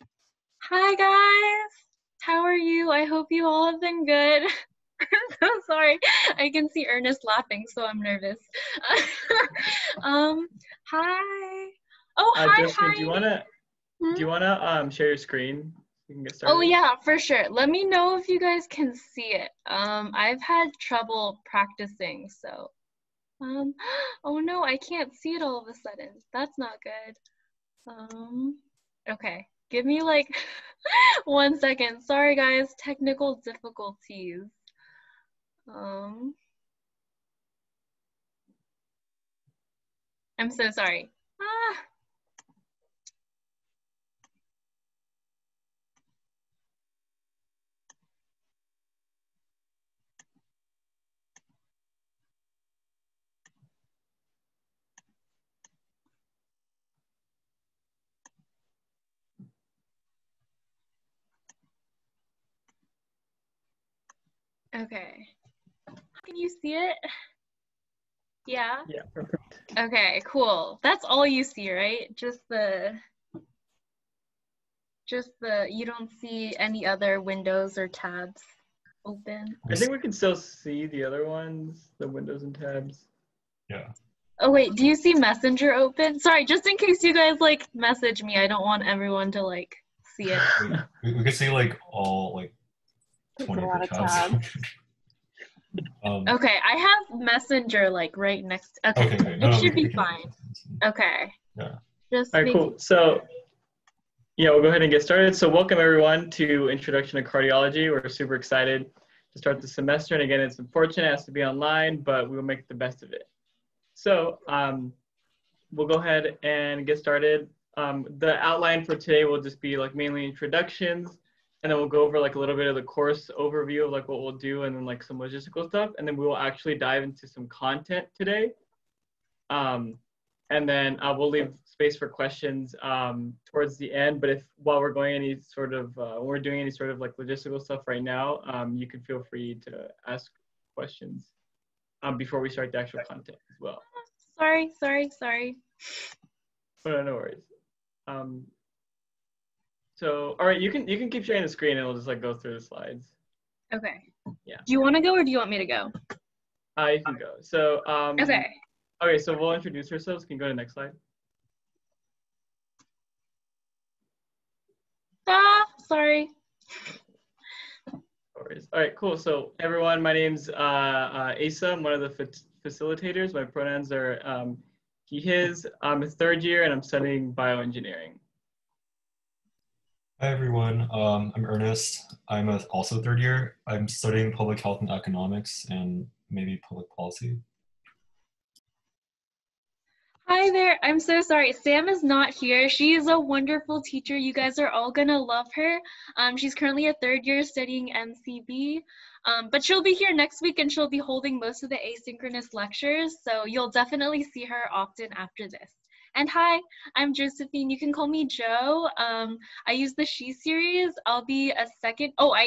Hi guys, how are you? I hope you all have been good. I'm so sorry. I can see Ernest laughing, so I'm nervous. um, hi. Oh, hi, Josephine, hi. Hmm? do you wanna share your screen? We can get Oh started. yeah, for sure. Let me know if you guys can see it. I've had trouble practicing, so um, oh no, I can't see it all of a sudden. That's not good. Okay. Give me like 1 second. Sorry guys, technical difficulties. Um, I'm so sorry. Ah, okay. Can you see it? Yeah. Yeah, perfect. Okay, cool. That's all you see, right? You don't see any other windows or tabs open. I think we can still see the other ones, the windows and tabs. Yeah. Oh wait, do you see Messenger open? Sorry, just in case you guys like message me, I don't want everyone to like see it. We could see like all like It's a 20 of the lot of tabs. tabs. Okay, I have Messenger like right next. Okay, Okay. it No, should be we can. fine. Okay, Yeah. just All right, making. cool. So yeah, we'll go ahead and get started. So welcome everyone to Introduction to Cardiology. We're super excited to start the semester. And again, it's unfortunate it has to be online, but we'll make the best of it. So we'll go ahead and get started. The outline for today will just be like mainly introductions, and then we'll go over like a little bit of the course overview of like what we'll do and then like some logistical stuff. And then we will actually dive into some content today. And then we'll leave space for questions towards the end. But if while we're going any sort of, when we're doing any sort of like logistical stuff right now, you can feel free to ask questions before we start the actual content as well. Sorry. Oh, no worries. So, all right, you can keep sharing the screen and we'll just like go through the slides. Okay. Yeah. Do you want to go or do you want me to go? You can go. So, Okay. okay, so we'll introduce ourselves. Can you go to the next slide? Sorry. No worries. All right, cool. So everyone, my name's Asa. I'm one of the facilitators. My pronouns are he, his. I'm a third year and I'm studying bioengineering. Hi everyone. I'm Ernest. I'm also third year. I'm studying public health and economics and maybe public policy. Hi there. I'm so sorry. Sam is not here. She is a wonderful teacher. You guys are all gonna love her. She's currently a third year studying MCB, but she'll be here next week and she'll be holding most of the asynchronous lectures. So you'll definitely see her often after this. And hi, I'm Josephine. You can call me Jo. I use the she series. I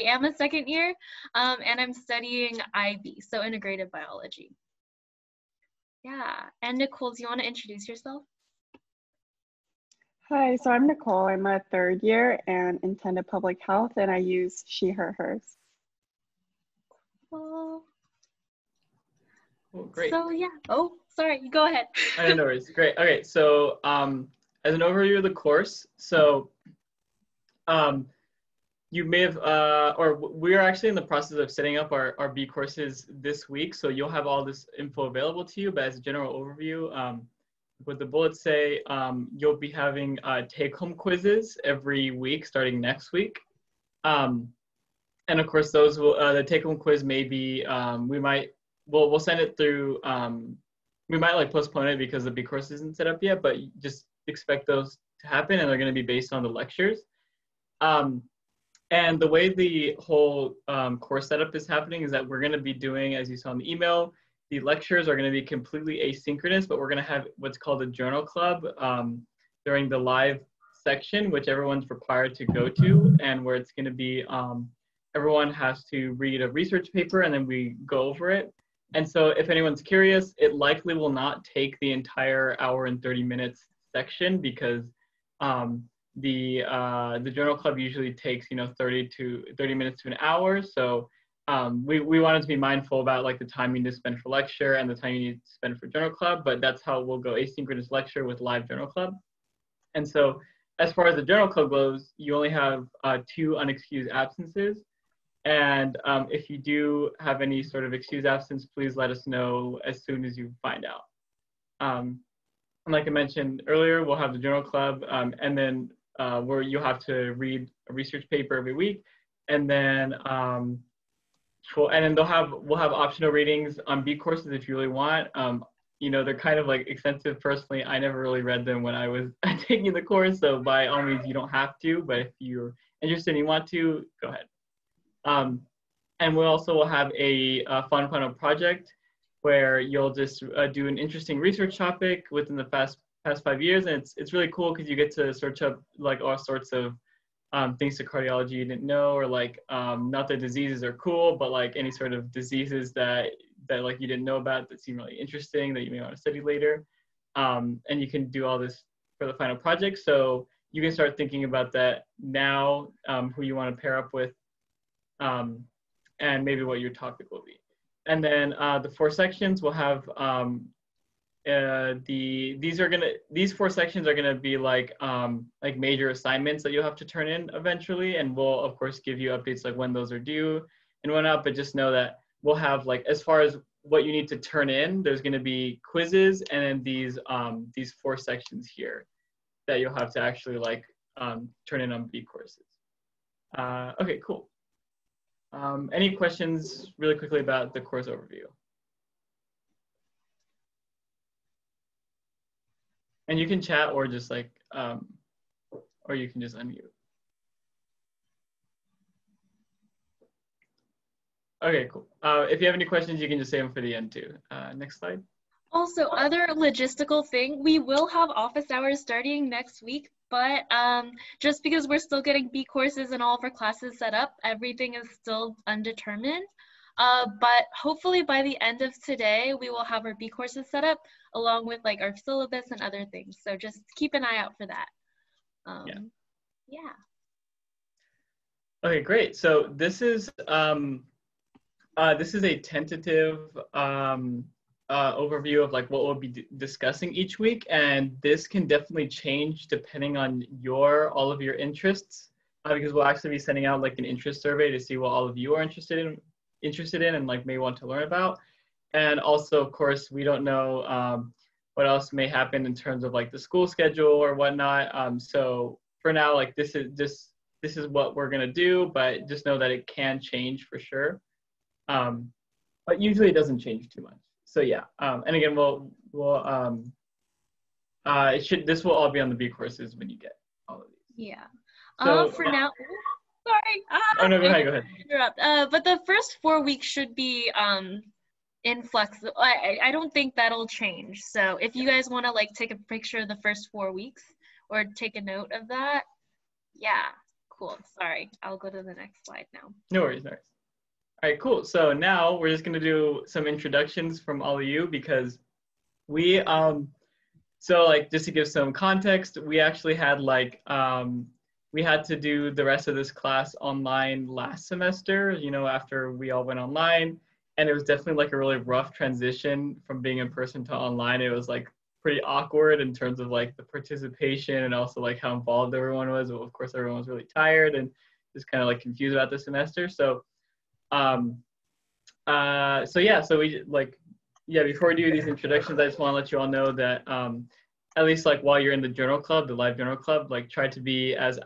am a second year, and I'm studying IB, so integrated biology. Yeah, and Nicole, do you want to introduce yourself? Hi, so I'm Nicole. I'm a third year and intended public health, and I use she, her, hers. Well, Cool, great. so yeah. Oh, sorry. Go ahead. No worries. Great. Okay, so as an overview of the course, so you may have, or we are actually in the process of setting up our B courses this week. So you'll have all this info available to you, but as a general overview, what the bullets say, you'll be having take-home quizzes every week starting next week. And of course, those will, the take-home quiz may be, we'll send it through, we might like postpone it because the B course isn't set up yet, but just expect those to happen and they're gonna be based on the lectures. And the way the whole course setup is happening is that we're going to be doing, as you saw in the email, the lectures are going to be completely asynchronous, but we're going to have what's called a journal club during the live section, which everyone's required to go to, and where it's going to be, everyone has to read a research paper and then we go over it. And so if anyone's curious, it likely will not take the entire hour and 30 minutes section because the journal club usually takes 30 minutes to an hour. So we wanted to be mindful about like the time you need to spend for lecture and the time you need to spend for journal club, but that's how we'll go asynchronous lecture with live journal club. And so as far as the journal club goes, you only have 2 unexcused absences. And if you do have any sort of excused absence, please let us know as soon as you find out. And like I mentioned earlier, we'll have the journal club, and then where you'll have to read a research paper every week, and then we'll have optional readings on B courses if you really want. They're kind of like extensive. Personally, I never really read them when I was taking the course, so by all means, you don't have to. But if you're interested and you want to, go ahead. And we also will have a fun final project where you'll just do an interesting research topic within the past 5 years. And it's really cool because you get to search up like all sorts of things to cardiology you didn't know, or like not that diseases are cool, but like any sort of diseases that like you didn't know about that seem really interesting that you may want to study later. And you can do all this for the final project. So you can start thinking about that now, who you want to pair up with, and maybe what your topic will be. And then the 4 sections will have these 4 sections are gonna be like major assignments that you'll have to turn in eventually, and we'll of course give you updates like when those are due and whatnot. But just know that we'll have like, as far as what you need to turn in, there's gonna be quizzes and then these 4 sections here that you'll have to actually like turn in on B courses. Okay, cool. Any questions really quickly about the course overview? And you can chat or just like, or you can just unmute. Okay, cool. If you have any questions, you can just say them for the end too. Next slide. Also, other logistical thing, we will have office hours starting next week, but just because we're still getting B courses and all of our classes set up, everything is still undetermined. But hopefully by the end of today, we will have our B courses set up along with like our syllabus and other things. So just keep an eye out for that. Yeah. Okay, great. So this is a tentative overview of like what we'll be discussing each week, and this can definitely change depending on all of your interests, because we'll actually be sending out like an interest survey to see what all of you are interested in and like may want to learn about. And also, of course, we don't know what else may happen in terms of like the school schedule or whatnot. So for now, like this is what we're gonna do, but just know that it can change for sure. But usually it doesn't change too much. So yeah, and again, this will all be on the B courses when you get all of these. Yeah. So, for now, sorry. Oh no, go ahead. Interrupt. But the first 4 weeks should be in flux. I don't think that'll change. So if you guys want to like take a picture of the first 4 weeks or take a note of that, yeah, cool. Sorry, I'll go to the next slide now. No worries, no worries. All right, cool. So now we're just gonna do some introductions from all of you, because we so like just to give some context, we actually had like we had to do the rest of this class online last semester, after we all went online, and it was definitely like a really rough transition from being in person to online. It was like pretty awkward in terms of like the participation and also like how involved everyone was. Well, of course, everyone was really tired and just kind of like confused about the semester. So so we before we do these introductions, I just want to let you all know that at least like while you're in the journal club, the live journal club, like try to be as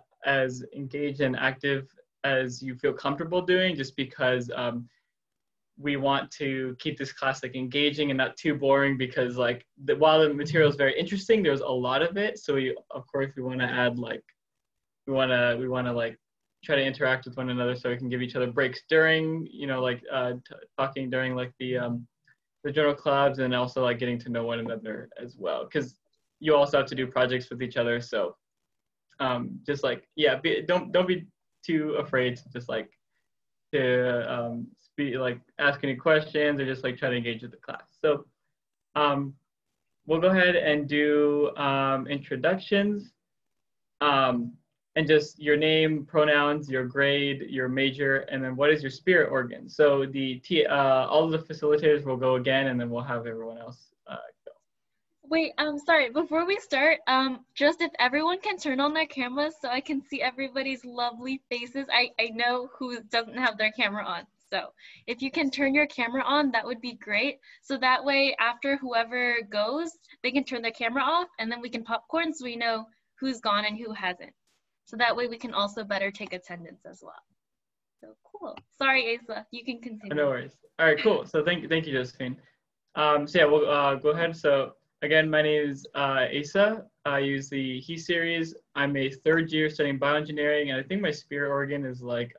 engaged and active as you feel comfortable doing, just because we want to keep this class like engaging and not too boring, because like while the material is very interesting, there's a lot of it. So we want to add like, we want to like try to interact with one another so we can give each other breaks during, talking during like the journal clubs, and also like getting to know one another as well, because you also have to do projects with each other. So just like, yeah, don't be too afraid to just like ask any questions or just like try to engage with the class. So we'll go ahead and do introductions. and just your name, pronouns, your grade, your major, and then what is your spirit organ. So all of the facilitators will go again, and then we'll have everyone else go. Wait, sorry, before we start, just if everyone can turn on their cameras so I can see everybody's lovely faces. I know who doesn't have their camera on. So if you can turn your camera on, that would be great. So that way, after whoever goes, they can turn their camera off, and then we can popcorn so we know who's gone and who hasn't. So that way we can also better take attendance as well. So cool. Sorry, Asa, you can continue. No worries. All right, cool. So thank you, Josephine. So yeah, we'll go ahead. So again, my name is Asa. I use the He series. I'm a third year studying bioengineering, and I think my spirit organ is like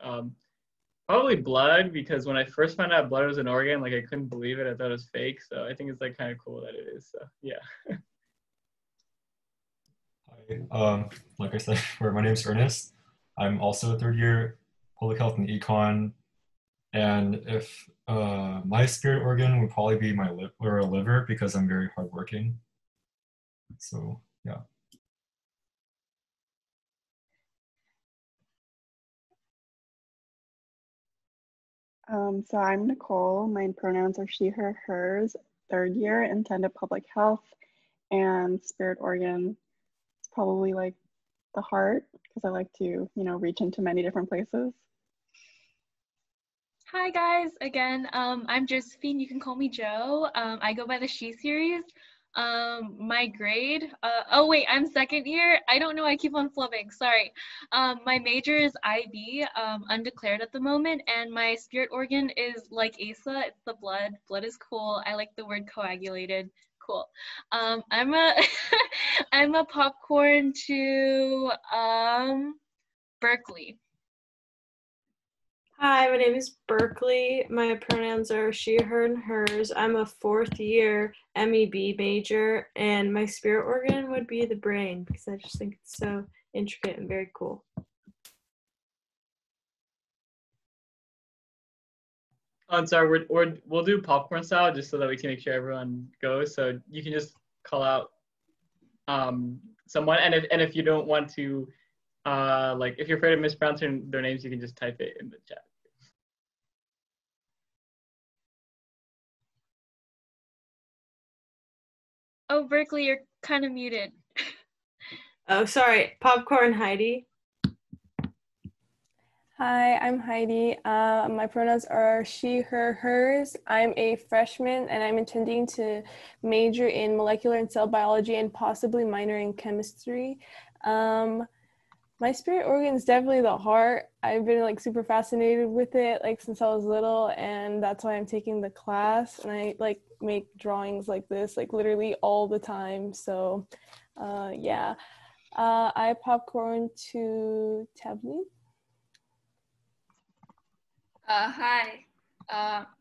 probably blood, because when I first found out blood was an organ, like I couldn't believe it. I thought it was fake. So I think it's like kind of cool that it is. So yeah. Hi, like I said, my name's Ernest. I'm also a third year public health and econ. And if my spirit organ would probably be my liver, because I'm very hardworking. So yeah. So I'm Nicole. My pronouns are she, her, hers. Third year, intended public health, and spirit organ is probably like the heart, because I like to, reach into many different places. Hi guys, again, I'm Josephine. You can call me Joe. I go by the She series. My grade, oh wait, I'm second year. I don't know, I keep on flubbing, sorry. My major is IB, undeclared at the moment, and my spirit organ is like Asa, it's the blood. Blood is cool. I like the word coagulated. Cool. I'm a I'm a popcorn to Berkeley. Hi, my name is Berkeley. My pronouns are she, her, and hers. I'm a fourth year MEB major, and my spirit organ would be the brain, because I just think it's so intricate and very cool. I'm sorry, we'll do popcorn style just so that we can make sure everyone goes. So you can just call out someone, and if you don't want to, like if you're afraid of mispronouncing their names, you can just type it in the chat. Oh, Berkeley, you're kind of muted. Oh, sorry, popcorn Heidi. Hi, I'm Heidi. My pronouns are she, her, hers. I'm a freshman and I'm intending to major in molecular and cell biology and possibly minor in chemistry. My spirit organ is definitely the heart. I've been like super fascinated with it like since I was little, and that's why I'm taking the class, and I like make drawings like this like literally all the time. So yeah. I popcorn to Tableen. Hi,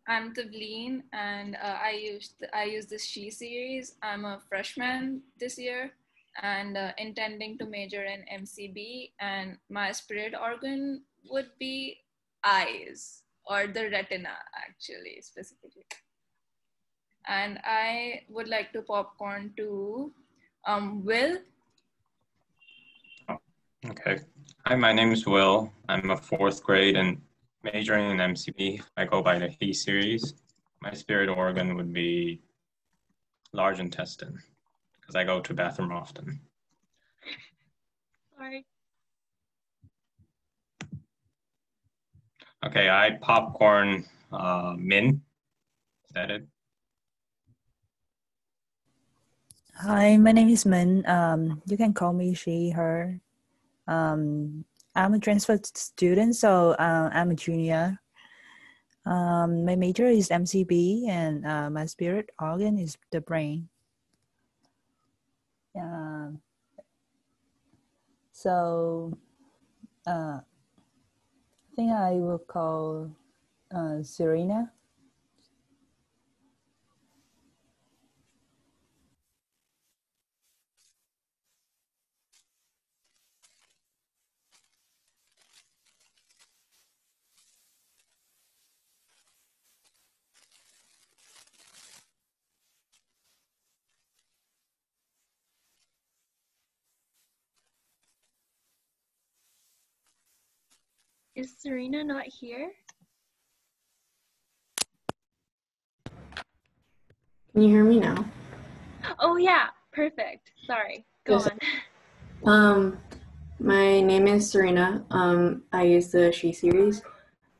I'm Tavleen, and I use this She series. I'm a freshman this year, and intending to major in MCB. And my spirit organ would be eyes, or the retina, actually specifically. And I would like to popcorn to Will. Okay. Hi, my name is Will. I'm a fourth grade and majoring in MCB. I go by the He series. My spirit organ would be large intestine, because I go to bathroom often. Sorry. Okay, I popcorn Min. Is that it? Hi, my name is Min. You can call me she, her. I'm a transfer student, so I'm a junior. My major is MCB, and my spirit organ is the brain. So I think I will call Serena. Is Serena not here? Can you hear me now? Oh yeah, perfect. Sorry, go Yes. on. My name is Serena. I use the She series.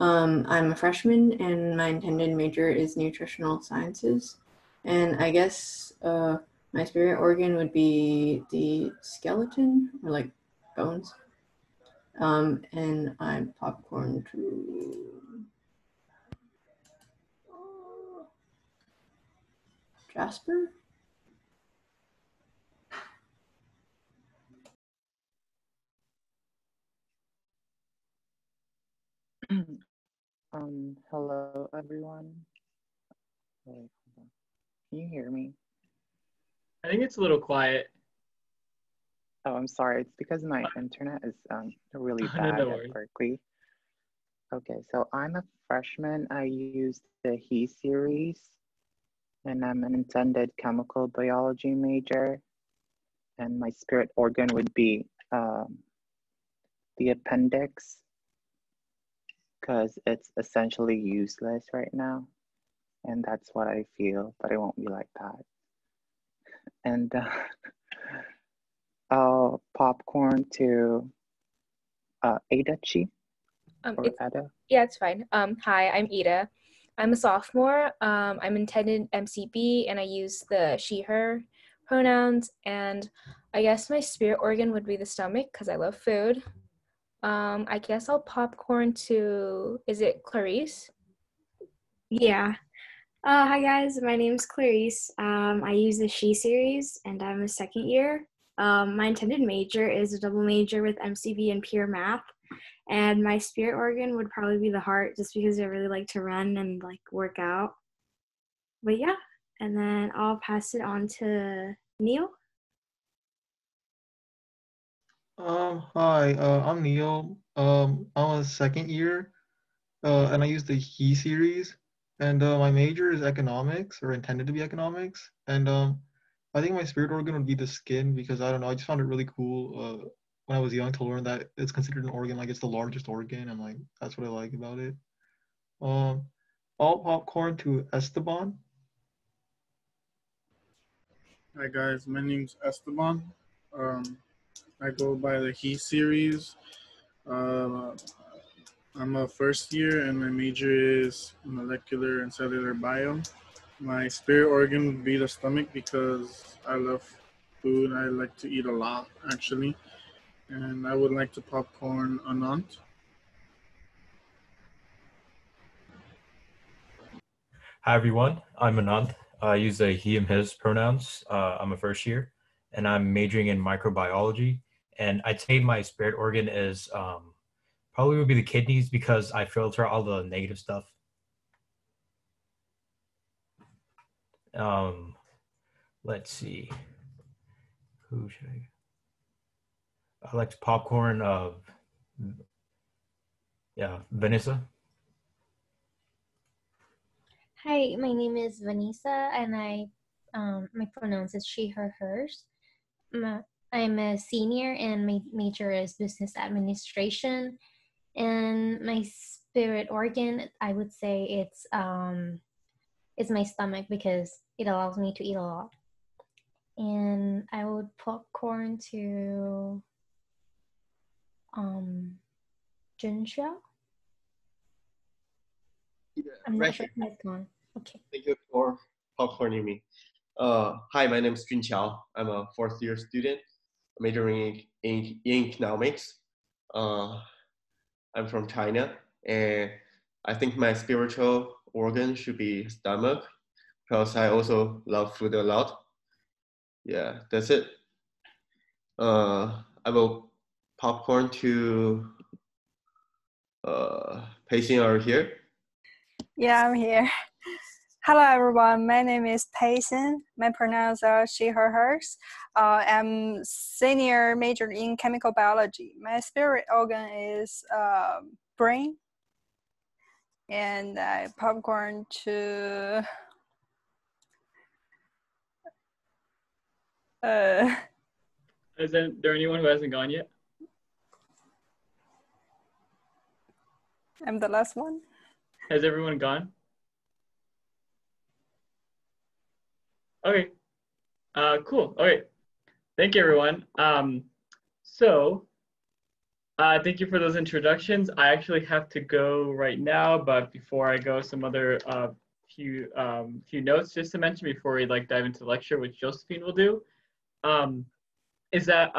I'm a freshman and my intended major is nutritional sciences. And I guess my spirit organ would be the skeleton or like bones. And I'm popcorn to Jasper. Hello everyone. Wait, hold on. Can you hear me? I think it's a little quiet. Oh, I'm sorry. It's because my internet is really No, bad no at worries. Berkeley. Okay, so I'm a freshman. I use the He series, and I'm an intended chemical biology major. And my spirit organ would be the appendix, because it's essentially useless right now. And that's what I feel, but it won't be like that. And popcorn to Adachi or Ada. Yeah, it's fine. Hi, I'm Ida. I'm a sophomore. I'm intended MCB and I use the she, her pronouns. And I guess my spirit organ would be the stomach because I love food. I guess I'll popcorn to, is it Clarice? Yeah. Hi guys, my name is Clarice. I use the She series and I'm a second year. My intended major is a double major with MCB and pure math. And my spirit organ would probably be the heart just because I really like to run and like work out. But yeah, and then I'll pass it on to Neil. Hi, I'm Neil. I'm a second year, and I use the He series, and my major is economics, or intended to be economics, and I think my spirit organ would be the skin because I don't know, I just found it really cool when I was young to learn that it's considered an organ, like it's the largest organ, and like that's what I like about it. All popcorn to Esteban. Hi guys, my name's Esteban. I go by the He series. I'm a first year and my major is molecular and cellular bio. My spirit organ would be the stomach because I love food. I like to eat a lot actually. And I would like to popcorn Anant. Hi everyone, I'm Anant. I use the he, him, his pronouns. I'm a first year and I'm majoring in microbiology. And I'd say my spirit organ is probably would be the kidneys because I filter all the negative stuff. Let's see. Who should I like to popcorn Vanessa. Hi, my name is Vanessa, and my pronouns is she, her, hers. I'm a senior, and my major is business administration. And my spirit organ, I would say it's my stomach because it allows me to eat a lot. And I would popcorn to Junxia. I'm not sure if that's gone. Okay. Thank you for popcorning me. Hi, my name is Jun Qiao. I'm a fourth year student majoring in economics. I'm from China, and I think my spiritual organ should be stomach because I also love food a lot. Yeah, that's it. I will popcorn to Pacing over here. Yeah, I'm here. Hello, everyone. My name is Payson. My pronouns are she, her, hers. I'm senior major in chemical biology. My spirit organ is brain. And I popcorn to Is there anyone who hasn't gone yet? I'm the last one. Has everyone gone? Okay. Cool. All right. Thank you, everyone. Thank you for those introductions. I actually have to go right now, but before I go, some other few notes just to mention before we dive into the lecture, which Josephine will do. Is that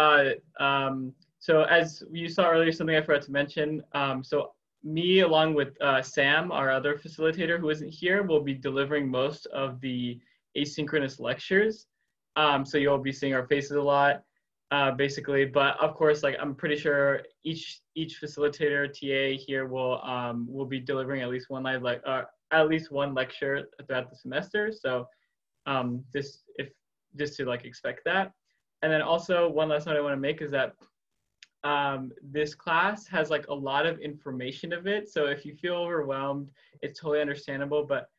so as you saw earlier, something I forgot to mention. So me, along with Sam, our other facilitator who isn't here, will be delivering most of the asynchronous lectures. So you'll be seeing our faces a lot, basically. But of course, I'm pretty sure each facilitator TA here will be delivering at least one lecture throughout the semester. So just to expect that. And then also one last note I want to make is that this class has a lot of information of it. So if you feel overwhelmed, it's totally understandable, but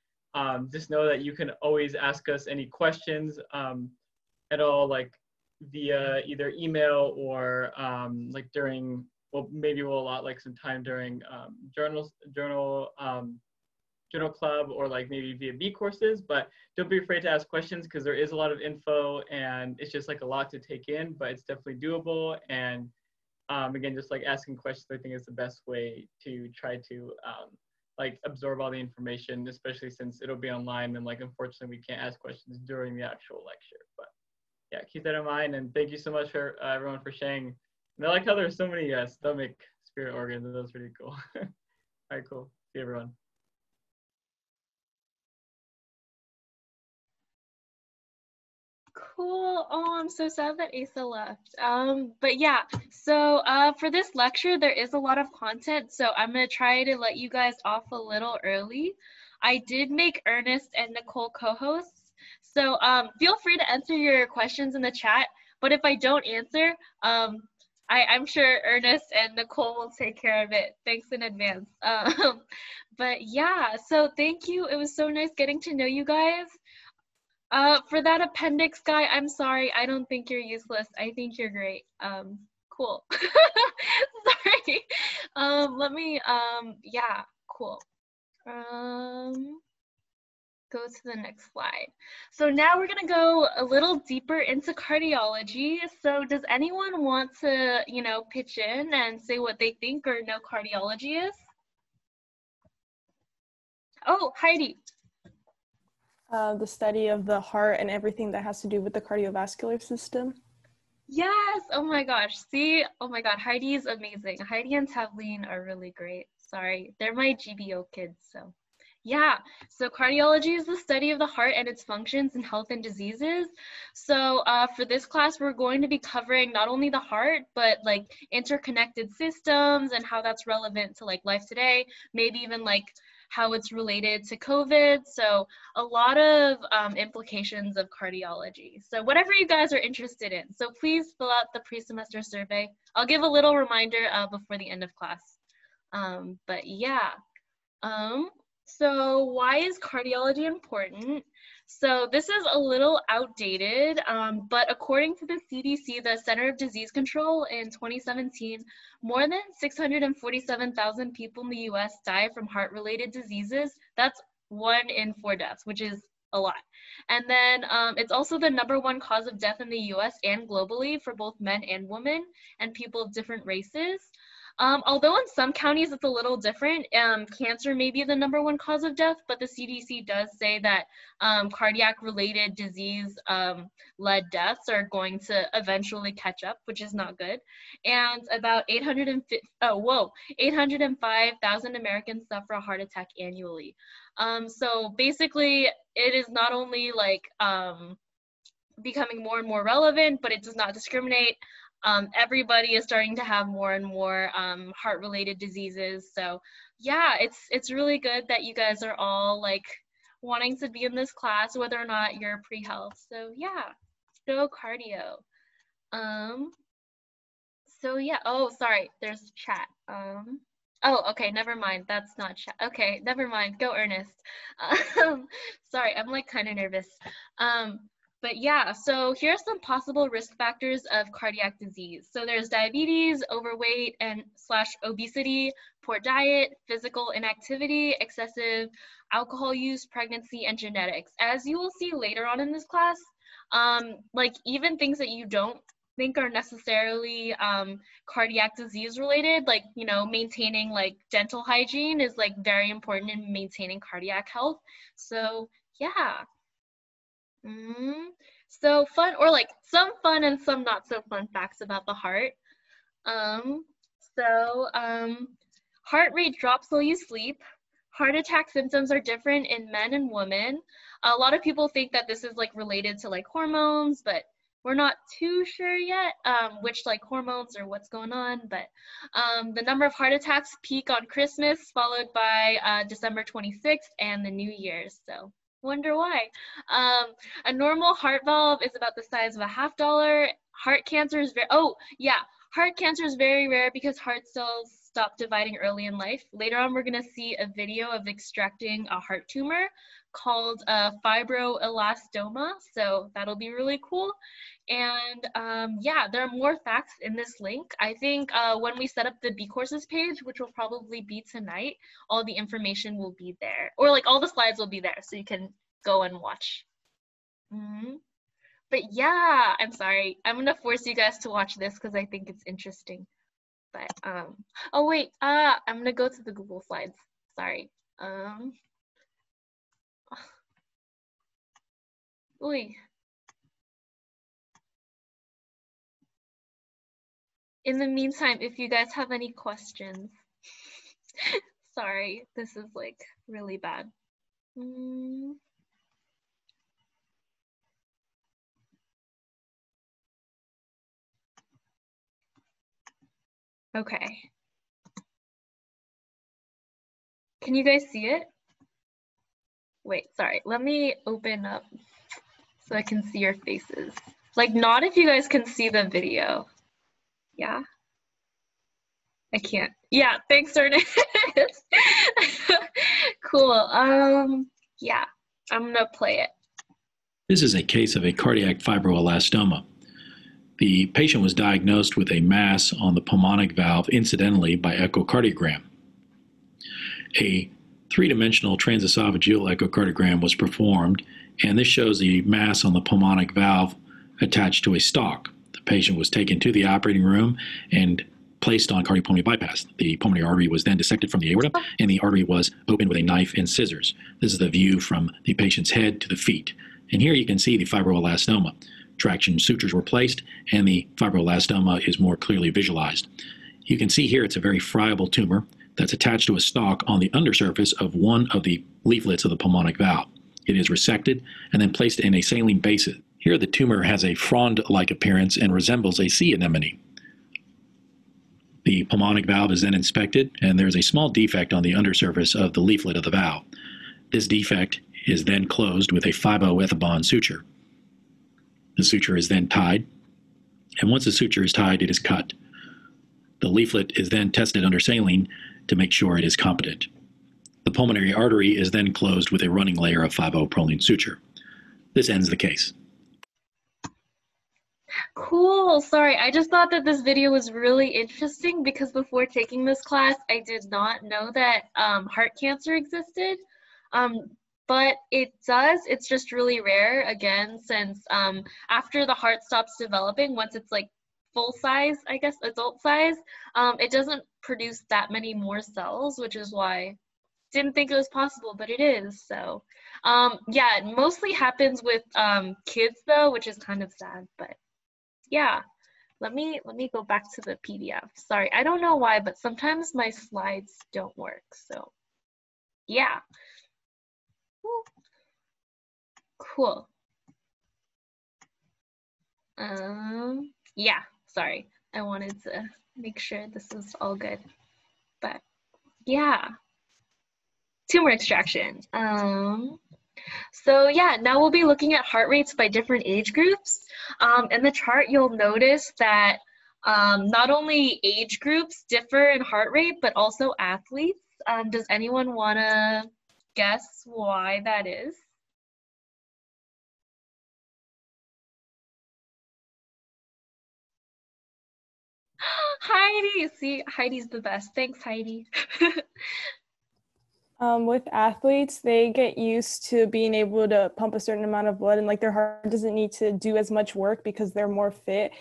just know that you can always ask us any questions at all, via either email or during, well, maybe we'll allot some time during journal club or maybe via B courses, but don't be afraid to ask questions because there is a lot of info and it's just a lot to take in, but it's definitely doable. And again, just asking questions, I think is the best way to try to absorb all the information, especially since it'll be online and unfortunately we can't ask questions during the actual lecture. But yeah, keep that in mind, and thank you so much for everyone for sharing. And I like how there's so many stomach spirit organs. That was pretty cool. All right, cool. See everyone. Cool. Oh, I'm so sad that Asa left. But yeah, so for this lecture, there is a lot of content, so I'm gonna try to let you guys off a little early. I did make Ernest and Nicole co-hosts, so feel free to enter your questions in the chat, but if I don't answer, I'm sure Ernest and Nicole will take care of it. Thanks in advance. But yeah, so thank you. It was so nice getting to know you guys. For that appendix guy, I'm sorry. I don't think you're useless. I think you're great. Cool. Sorry. Let me, yeah, cool. Go to the next slide. So now we're gonna go a little deeper into cardiology. So does anyone want to, pitch in and say what they think or know cardiology is? Oh, Heidi. The study of the heart and everything that has to do with the cardiovascular system. Yes. Oh my gosh. See? Oh my God. Heidi is amazing. Heidi and Tavleen are really great. Sorry. They're my GBO kids. So yeah. So cardiology is the study of the heart and its functions in health and diseases. So for this class, we're going to be covering not only the heart, but interconnected systems and how that's relevant to life today, maybe even how it's related to COVID. So a lot of implications of cardiology. So whatever you guys are interested in. So please fill out the pre-semester survey. I'll give a little reminder before the end of class. But yeah. So why is cardiology important? So this is a little outdated, but according to the CDC, the Center of Disease Control, in 2017, more than 647,000 people in the US die from heart-related diseases. That's 1 in 4 deaths, which is a lot. And then it's also the #1 cause of death in the US and globally for both men and women and people of different races. Although in some counties it's a little different, cancer may be the #1 cause of death, but the CDC does say that cardiac-related disease-led deaths are going to eventually catch up, which is not good. And about 805,000 Americans suffer a heart attack annually. So basically, it is not only becoming more and more relevant, but it does not discriminate. Everybody is starting to have more and more heart-related diseases. So yeah, it's really good that you guys are all wanting to be in this class, whether or not you're pre-health. So yeah, go cardio. So yeah, oh, sorry, there's chat. Oh, okay, never mind. That's not chat. Okay, never mind. Go, Ernest. Sorry, I'm kind of nervous. But yeah, so here are some possible risk factors of cardiac disease. So there's diabetes, overweight and / obesity, poor diet, physical inactivity, excessive alcohol use, pregnancy, and genetics. As you will see later on in this class, like even things that you don't think are necessarily cardiac disease related, like, you know, maintaining like dental hygiene is like very important in maintaining cardiac health. So yeah. So fun, or like some fun and some not so fun facts about the heart. Heart rate drops while you sleep. Heart attack symptoms are different in men and women. A lot of people think that this is like related to like hormones, but we're not too sure yet which like hormones or what's going on. But the number of heart attacks peak on Christmas, followed by December 26th and the New Year's. So wonder why. A normal heart valve is about the size of a $50. Heart cancer is heart cancer is very rare because heart cells stop dividing early in life. Later on, we're gonna see a video of extracting a heart tumor called fibroelastoma. So that'll be really cool. And yeah, there are more facts in this link. I think when we set up the B courses page, which will probably be tonight, all the information will be there, or like all the slides will be there, so you can go and watch. But yeah, I'm sorry. I'm gonna force you guys to watch this because I think it's interesting. But oh wait, I'm gonna go to the Google Slides. Sorry. Oy. In the meantime, if you guys have any questions, sorry, this is like really bad. Okay. Can you guys see it? Wait, sorry, let me open up so I can see your faces. Like, not if you guys can see the video. Yeah? I can't. Yeah, thanks, Ernest. Cool. Yeah, I'm gonna play it. This is a case of a cardiac fibroelastoma. The patient was diagnosed with a mass on the pulmonic valve incidentally by echocardiogram. A three-dimensional transesophageal echocardiogram was performed, and this shows the mass on the pulmonic valve attached to a stalk. The patient was taken to the operating room and placed on cardiopulmonary bypass. The pulmonary artery was then dissected from the aorta, and the artery was opened with a knife and scissors. This is the view from the patient's head to the feet. And here you can see the fibroelastoma. Traction sutures were placed, and the fibroelastoma is more clearly visualized. You can see here it's a very friable tumor that's attached to a stalk on the undersurface of one of the leaflets of the pulmonic valve. It is resected and then placed in a saline basin. Here the tumor has a frond-like appearance and resembles a sea anemone. The pulmonic valve is then inspected, and there's a small defect on the undersurface of the leaflet of the valve. This defect is then closed with a fiboethibond suture. The suture is then tied, and once the suture is tied, it is cut. The leaflet is then tested under saline to make sure it is competent. The pulmonary artery is then closed with a running layer of fiboproline suture. This ends the case. Cool. Sorry, I just thought that this video was really interesting because before taking this class, I did not know that heart cancer existed. But it does. It's just really rare, again, since after the heart stops developing, once it's like full size, I guess, adult size, it doesn't produce that many more cells, which is why didn't think it was possible, but it is. So yeah, it mostly happens with kids though, which is kind of sad, but yeah. Let me go back to the PDF. Sorry, I don't know why, but sometimes my slides don't work. So yeah. Cool. Yeah, sorry. I wanted to make sure this was all good. But yeah. Tumor extraction. So yeah, now we'll be looking at heart rates by different age groups. In the chart, you'll notice that not only age groups differ in heart rate, but also athletes. Does anyone want to guess why that is? Heidi, see, Heidi's the best. Thanks, Heidi. With athletes, they get used to being able to pump a certain amount of blood, and like their heart doesn't need to do as much work because they're more fit.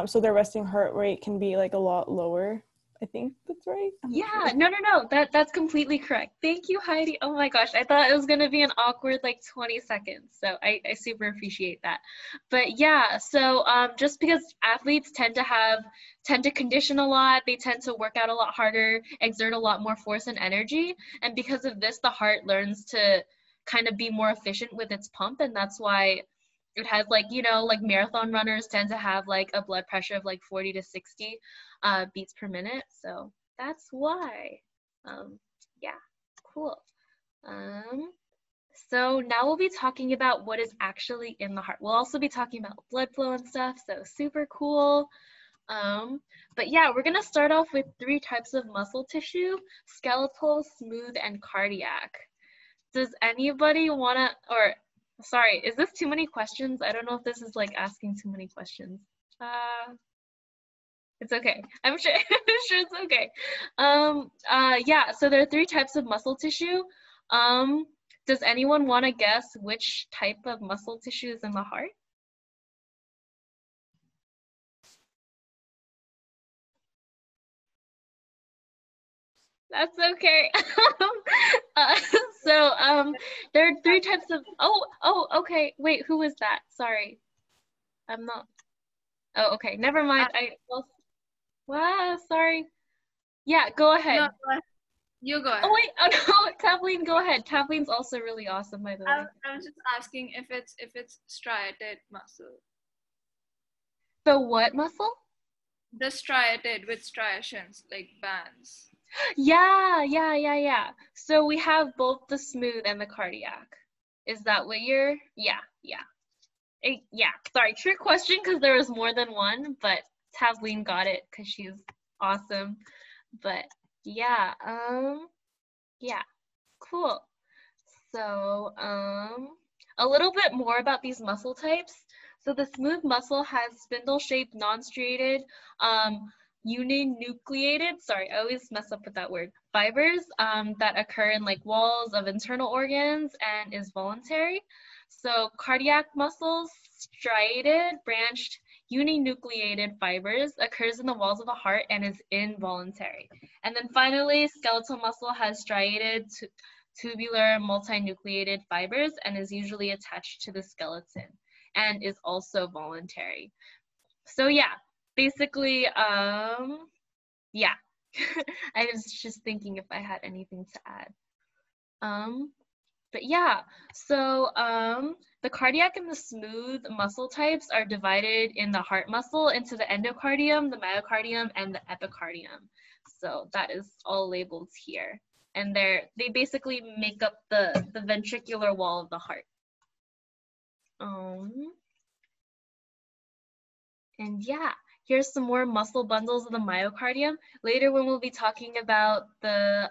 So their resting heart rate can be like a lot lower. I think that's right. Yeah, no, that's completely correct. Thank you, Heidi. Oh my gosh, I thought it was gonna be an awkward like 20 seconds. So I super appreciate that. But yeah, so just because athletes tend to condition a lot, they tend to work out a lot harder, exert a lot more force and energy. And because of this, the heart learns to kind of be more efficient with its pump. And that's why it has like, like marathon runners tend to have like a blood pressure of like 40 to 60 beats per minute. So that's why. Yeah, cool. So now we'll be talking about what is actually in the heart. We'll also be talking about blood flow and stuff, so super cool. But yeah, we're gonna start off with 3 types of muscle tissue: skeletal, smooth, and cardiac. Does anybody wanna, or sorry, is this too many questions? I don't know if this is like asking too many questions. It's okay. I'm sure, I'm sure it's okay. Yeah, so there are 3 types of muscle tissue. Does anyone want to guess which type of muscle tissue is in the heart? That's okay. There are 3 types of, okay. Wait, who was that? Sorry. I'm not, okay, never mind. Wow, sorry. Yeah, go ahead. No, you go ahead. Oh wait, oh no, Kathleen, go ahead. Kathleen's also really awesome, by the way. I was just asking if it's striated muscle. The what muscle? The striated with striations, like bands. Yeah. So we have both the smooth and the cardiac. Is that what you're? Yeah. Yeah. Sorry, trick question because there was more than one, but Kathleen got it because she's awesome. But yeah, yeah, cool. So, a little bit more about these muscle types. So the smooth muscle has spindle-shaped, non-striated, uninucleated, sorry, I always mess up with that word, fibers that occur in like walls of internal organs and is voluntary. So cardiac muscles, striated, branched, uninucleated fibers, occurs in the walls of the heart and is involuntary. And then finally, skeletal muscle has striated, tubular, multinucleated fibers and is usually attached to the skeleton and is also voluntary. So yeah, basically, yeah. I was just thinking if I had anything to add. But yeah, so the cardiac and the smooth muscle types are divided in the heart muscle into the endocardium, the myocardium, and the epicardium. So that is all labeled here. And they basically make up the ventricular wall of the heart. And yeah, here's some more muscle bundles of the myocardium. Later when we'll be talking about the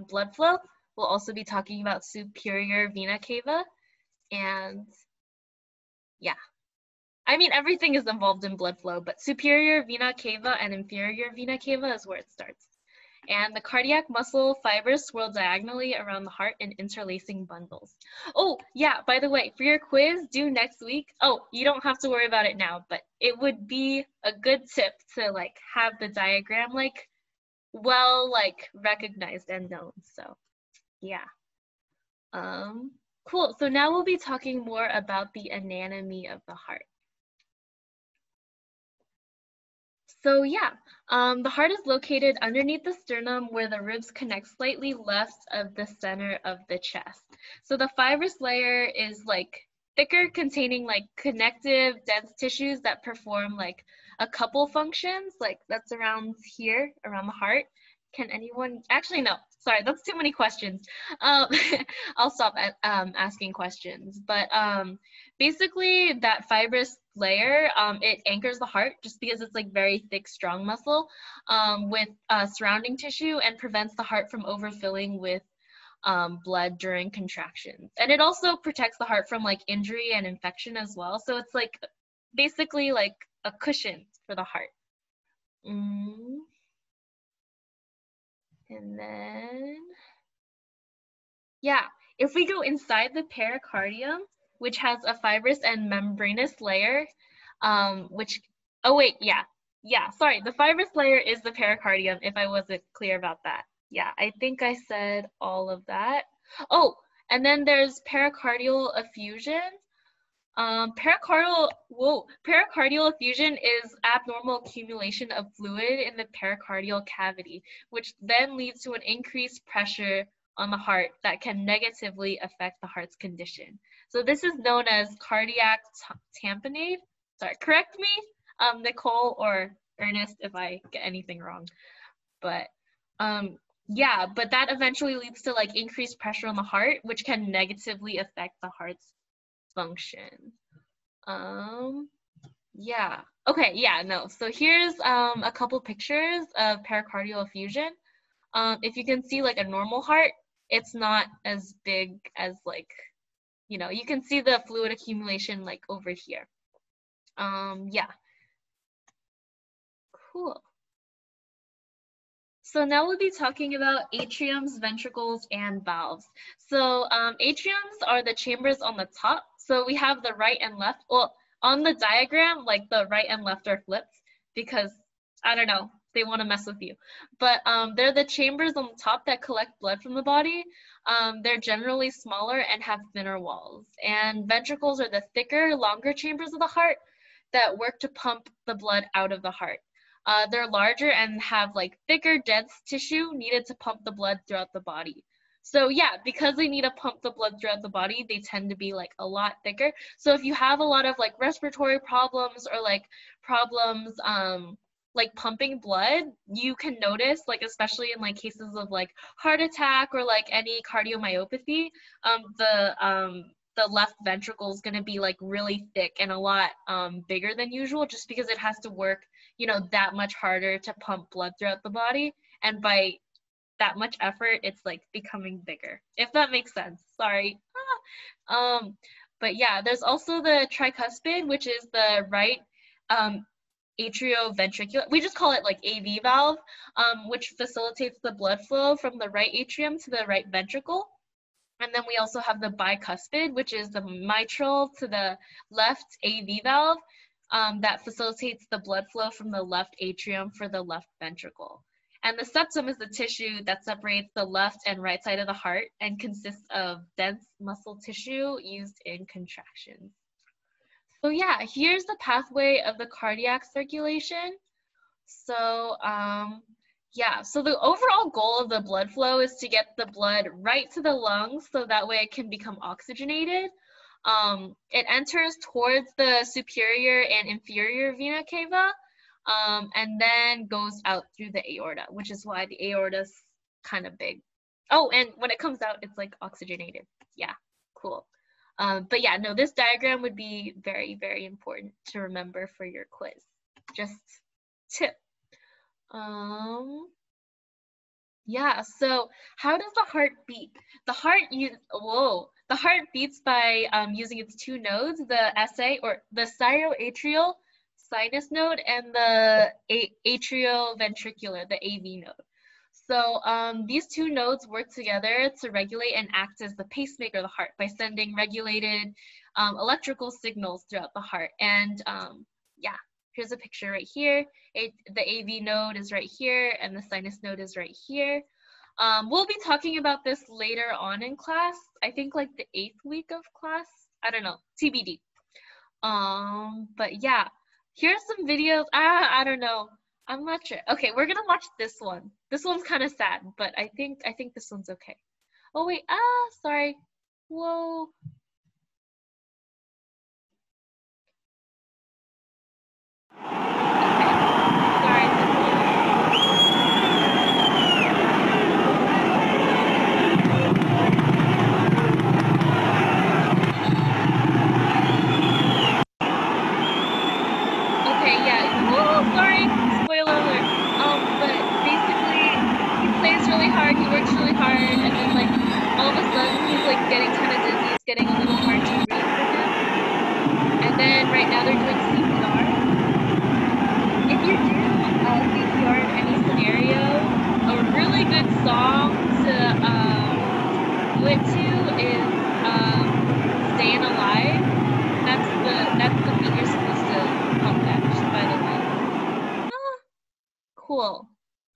blood flow, we'll also be talking about superior vena cava. And yeah, I mean, everything is involved in blood flow, but superior vena cava and inferior vena cava is where it starts. And the cardiac muscle fibers swirl diagonally around the heart in interlacing bundles. Oh, yeah, by the way, for your quiz due next week, you don't have to worry about it now, but it would be a good tip to like have the diagram like well recognized and known. So yeah. Cool, so now we'll be talking more about the anatomy of the heart. So yeah, the heart is located underneath the sternum where the ribs connect slightly left of the center of the chest. So the fibrous layer is like thicker, containing like connective dense tissues that perform like a couple functions, like that's around here, around the heart. Can anyone, actually no, sorry, that's too many questions. I'll stop at, asking questions, but basically that fibrous layer, it anchors the heart just because it's like very thick, strong muscle with surrounding tissue and prevents the heart from overfilling with blood during contractions. And it also protects the heart from like injury and infection as well. So it's like basically like a cushion for the heart. And then, yeah, if we go inside the pericardium, which has a fibrous and membranous layer, sorry, the fibrous layer is the pericardium, if I wasn't clear about that. Yeah, I think I said all of that. Oh, and then there's pericardial effusion. Pericardial effusion is abnormal accumulation of fluid in the pericardial cavity, which then leads to an increased pressure on the heart that can negatively affect the heart's condition. So this is known as cardiac tamponade. Sorry, correct me, Nicole or Ernest, if I get anything wrong. But yeah, but that eventually leads to like increased pressure on the heart, which can negatively affect the heart's function. Yeah. Okay, yeah, no. So here's a couple pictures of pericardial effusion. If you can see like a normal heart, it's not as big as like, you know, you can see the fluid accumulation like over here. Yeah. Cool. So now we'll be talking about atriums, ventricles, and valves. So atriums are the chambers on the top. So we have the right and left. Well, on the diagram, like the right and left are flipped because, I don't know, they want to mess with you. But they're the chambers on the top that collect blood from the body. They're generally smaller and have thinner walls. And ventricles are the thicker, longer chambers of the heart that work to pump the blood out of the heart. They're larger and have like thicker, dense tissue needed to pump the blood throughout the body. So yeah, because they need to pump the blood throughout the body, they tend to be like a lot thicker. So if you have a lot of like respiratory problems or like problems like pumping blood, you can notice, like especially in like cases of like heart attack or like any cardiomyopathy, the left ventricle is going to be like really thick and a lot bigger than usual, just because it has to work, you know, that much harder to pump blood throughout the body, and by that much effort it's like becoming bigger, if that makes sense. Sorry. But yeah, there's also the tricuspid, which is the right atrioventricular, we just call it like AV valve, which facilitates the blood flow from the right atrium to the right ventricle. And then we also have the bicuspid, which is the mitral to the left AV valve, that facilitates the blood flow from the left atrium for the left ventricle. And the septum is the tissue that separates the left and right side of the heart and consists of dense muscle tissue used in contractions. So yeah, here's the pathway of the cardiac circulation. So yeah, so the overall goal of the blood flow is to get the blood right to the lungs so that way it can become oxygenated. It enters towards the superior and inferior vena cava, and then goes out through the aorta, which is why the aorta is kind of big. Oh, and when it comes out, it's like oxygenated. Yeah, cool. But yeah, no, this diagram would be very, very important to remember for your quiz. Just tip. Yeah, so how does the heart beat? The heart beats by using its two nodes, the SA or the sinoatrial sinus node and the atrioventricular, the AV node. So these two nodes work together to regulate and act as the pacemaker of the heart by sending regulated electrical signals throughout the heart. And yeah, here's a picture right here. The AV node is right here and the sinus node is right here. We'll be talking about this later on in class. I think like the 8th week of class. I don't know, TBD. But yeah, here's some videos. I don't know. I'm not sure. Okay, we're gonna watch this one. This one's kind of sad, but I think this one's okay. Oh wait, sorry. Whoa. Okay, yeah. Whoa, sorry. Spoiler alert. But basically, he plays really hard. He works really hard, and then like all of a sudden, he's like getting kind of dizzy. It's getting a little hard to breathe for him. And then right now they're doing CPR. it to is staying alive. That's the beat you're supposed to pump at, just by the way. Ah, cool.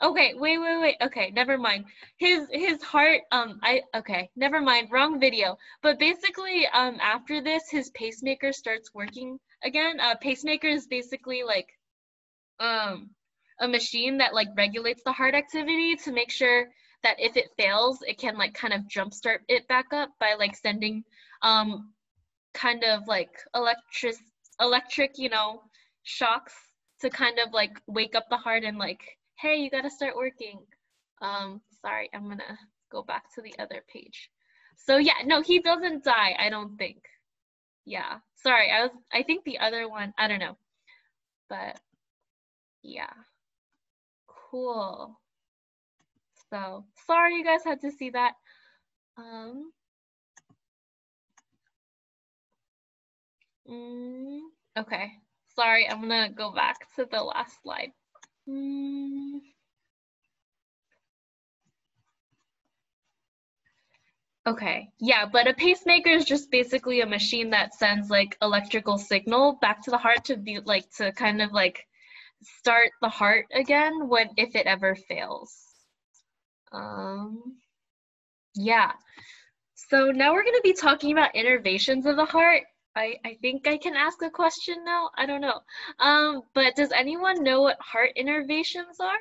Okay, wait. Okay, never mind. His heart, okay, never mind, wrong video. But basically, after this, his pacemaker starts working again. Pacemaker is basically like a machine that like regulates the heart activity to make sure that if it fails, it can like kind of jumpstart it back up by like sending kind of like electric, you know, shocks to kind of like wake up the heart and like, hey, you gotta start working. Sorry, I'm gonna go back to the other page. So yeah, no, he doesn't die, I don't think. Yeah, sorry, I think the other one, I don't know. But yeah, cool. So sorry you guys had to see that. Okay, sorry, I'm gonna go back to the last slide. Okay, yeah, but a pacemaker is just basically a machine that sends like electrical signal back to the heart to be like to kind of like start the heart again when if it ever fails. Yeah, so now we're going to be talking about innervations of the heart. I think I can ask a question now. I don't know. But does anyone know what heart innervations are?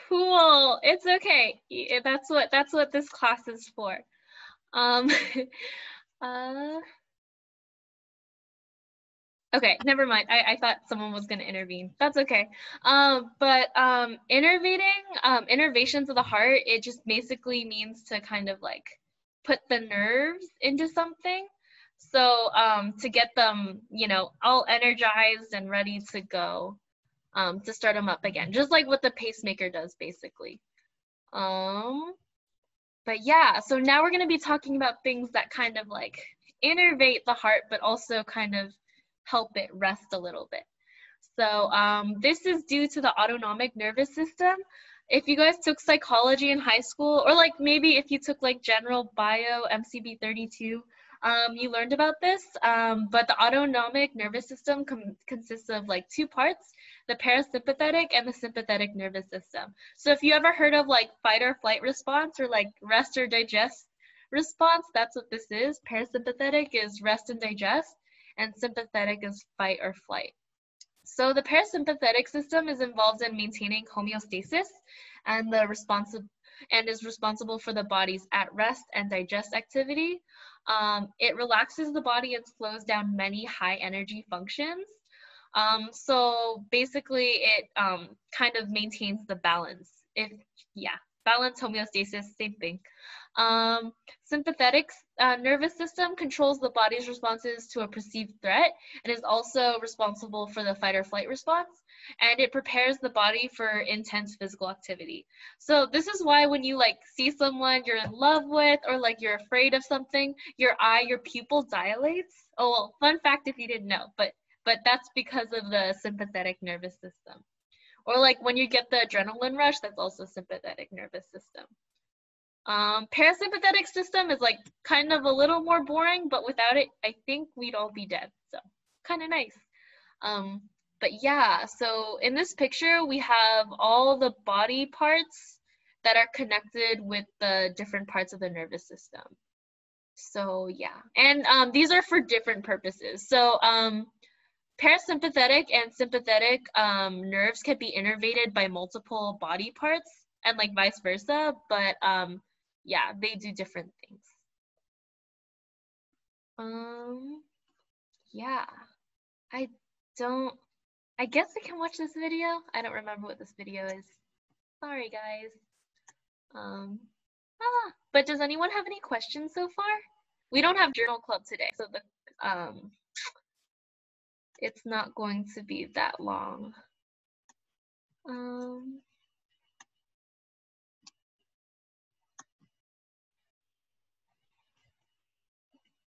Cool. It's okay. That's what this class is for. Okay, never mind. I thought someone was going to intervene. That's okay. Innervations of the heart, it just basically means to kind of like put the nerves into something. So to get them, you know, all energized and ready to go, to start them up again, just like what the pacemaker does basically. But yeah, so now we're going to be talking about things that kind of like innervate the heart, but also kind of help it rest a little bit. So this is due to the autonomic nervous system. If you guys took psychology in high school, or like maybe if you took like general bio, MCB 32, you learned about this, but the autonomic nervous system consists of like two parts, the parasympathetic and the sympathetic nervous system. So if you ever heard of like fight or flight response or like rest or digest response, that's what this is. Parasympathetic is rest and digest, and sympathetic is fight or flight. So the parasympathetic system is involved in maintaining homeostasis and is responsible for the body's at rest and digest activity. It relaxes the body and slows down many high energy functions. So basically it kind of maintains the balance. Balance, homeostasis, same thing. Sympathetic nervous system controls the body's responses to a perceived threat and is also responsible for the fight or flight response, and it prepares the body for intense physical activity. So this is why when you like see someone you're in love with or like you're afraid of something, your pupil dilates. Oh, well, fun fact if you didn't know, but that's because of the sympathetic nervous system. Or like when you get the adrenaline rush, that's also sympathetic nervous system. Parasympathetic system is like kind of a little more boring, but without it, I think we'd all be dead. So kind of nice. But yeah, so in this picture, we have all the body parts that are connected with the different parts of the nervous system. So yeah, and these are for different purposes. So parasympathetic and sympathetic nerves can be innervated by multiple body parts and like vice versa, but yeah, they do different things. Yeah, I guess I can watch this video. I don't remember what this video is. Sorry, guys. But does anyone have any questions so far? We don't have journal club today, so it's not going to be that long.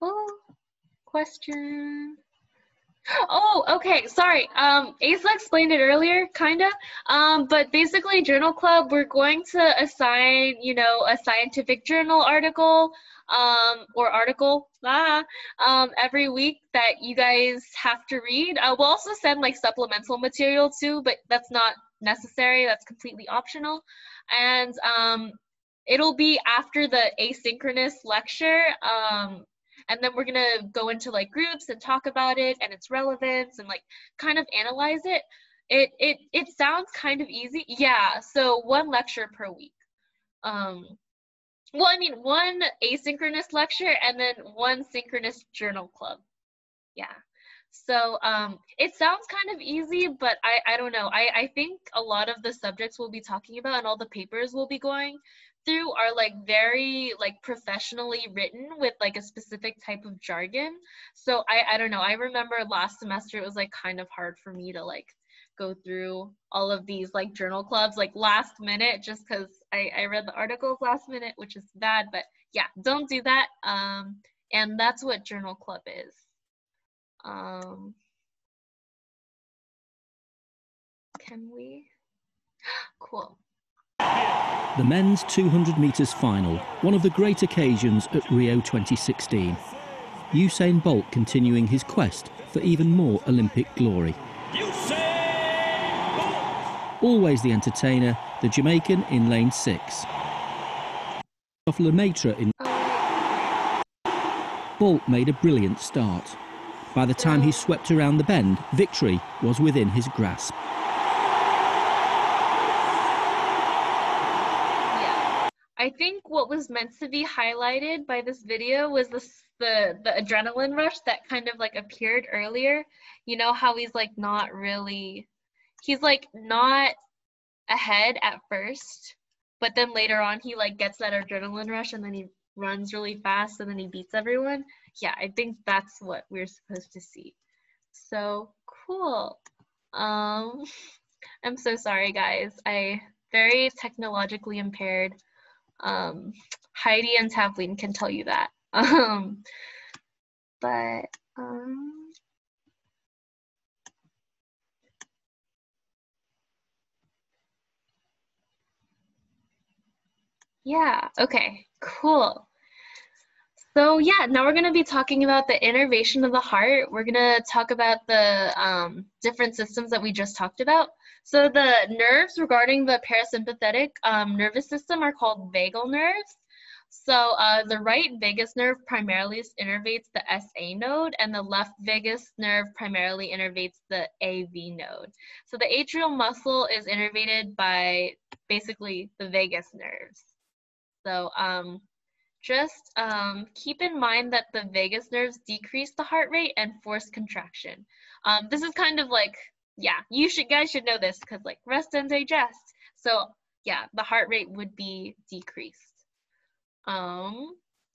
Oh, question. Oh, okay. Sorry. Asa explained it earlier, kinda. But basically, Journal Club, we're going to assign, you know, a scientific journal article, or article, every week that you guys have to read. We'll also send like supplemental material too, but that's not necessary. That's completely optional. And it'll be after the asynchronous lecture. And then we're gonna go into like groups and talk about it and its relevance and like kind of analyze it. It sounds kind of easy. Yeah, so one lecture per week. Well, I mean, one asynchronous lecture and then one synchronous journal club. Yeah. So it sounds kind of easy, but I don't know. I think a lot of the subjects we'll be talking about and all the papers we'll be going through are like very like professionally written with like a specific type of jargon. So I don't know. I remember last semester it was like kind of hard for me to like go through all of these like journal clubs like last minute just because I read the articles last minute, which is bad. But yeah, don't do that. And that's what journal club is. Can we? Cool. The men's 200 metres final, one of the great occasions at Rio 2016. Usain Bolt continuing his quest for even more Olympic glory. Always the entertainer, the Jamaican in lane 6. Off Lemaitre in... Bolt made a brilliant start. By the time he swept around the bend, victory was within his grasp. I think what was meant to be highlighted by this video was the adrenaline rush that kind of like appeared earlier. You know how he's like not ahead at first, but then later on he like gets that adrenaline rush and then he runs really fast and then he beats everyone. Yeah, I think that's what we're supposed to see. So cool. I'm so sorry guys. I very technologically impaired. Heidi and Tavleen can tell you that. Yeah, okay, cool. So yeah, now we're going to be talking about the innervation of the heart. We're going to talk about the different systems that we just talked about. So the nerves regarding the parasympathetic nervous system are called vagal nerves. So the right vagus nerve primarily innervates the SA node, and the left vagus nerve primarily innervates the AV node. So the atrial muscle is innervated by basically the vagus nerves. So just keep in mind that the vagus nerves decrease the heart rate and force contraction. This is kind of like, yeah, guys should know this because like rest and digest. So yeah, the heart rate would be decreased.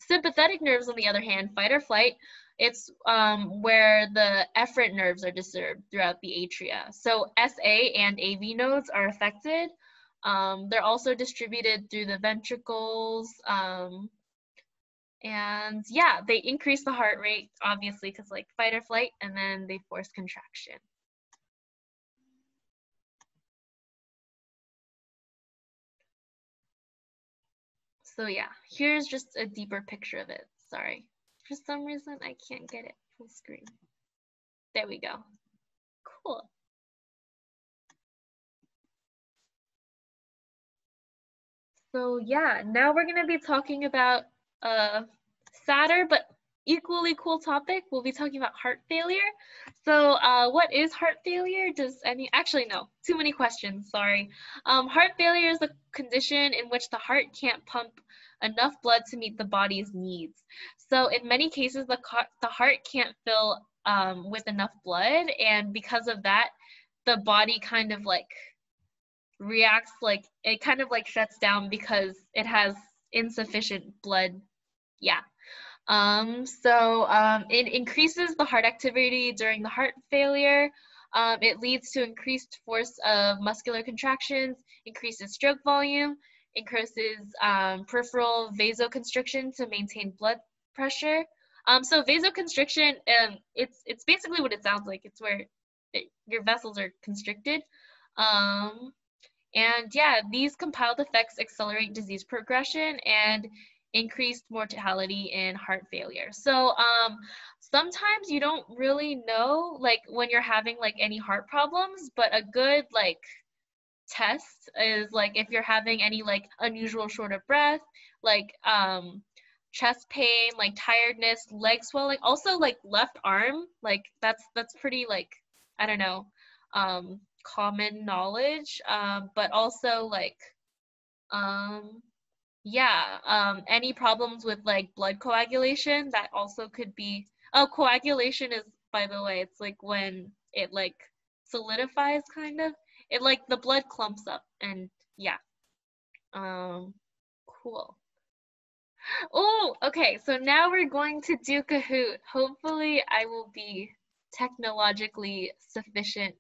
Sympathetic nerves, on the other hand, fight or flight, it's where the efferent nerves are disturbed throughout the atria. So SA and AV nodes are affected. They're also distributed through the ventricles. And yeah, they increase the heart rate, obviously, because like fight or flight, and then they force contraction. So yeah, here's just a deeper picture of it. Sorry. For some reason, I can't get it full screen. There we go. Cool. So yeah, now we're gonna be talking about a sadder but equally cool topic. We'll be talking about heart failure. So what is heart failure? Actually no, too many questions, sorry. Heart failure is a condition in which the heart can't pump enough blood to meet the body's needs. So in many cases, the heart can't fill with enough blood, and because of that, the body kind of like reacts like it kind of like shuts down because it has insufficient blood. Yeah. It increases the heart activity during the heart failure. It leads to increased force of muscular contractions, increases stroke volume, increases peripheral vasoconstriction to maintain blood pressure. So vasoconstriction, it's basically what it sounds like. It's where your vessels are constricted. And yeah, these compiled effects accelerate disease progression and increased mortality in heart failure. So sometimes you don't really know like when you're having like any heart problems, but a good like test is like if you're having any like unusual short of breath, like chest pain, like tiredness, leg swelling, also like left arm, like that's pretty like, I don't know, common knowledge, but also like yeah, any problems with like blood coagulation, that also could be. Oh, coagulation is, by the way, it's like when it like solidifies kind of, it like the blood clumps up, and yeah. Cool. Oh, okay, so now we're going to do Kahoot. Hopefully I will be technologically sufficient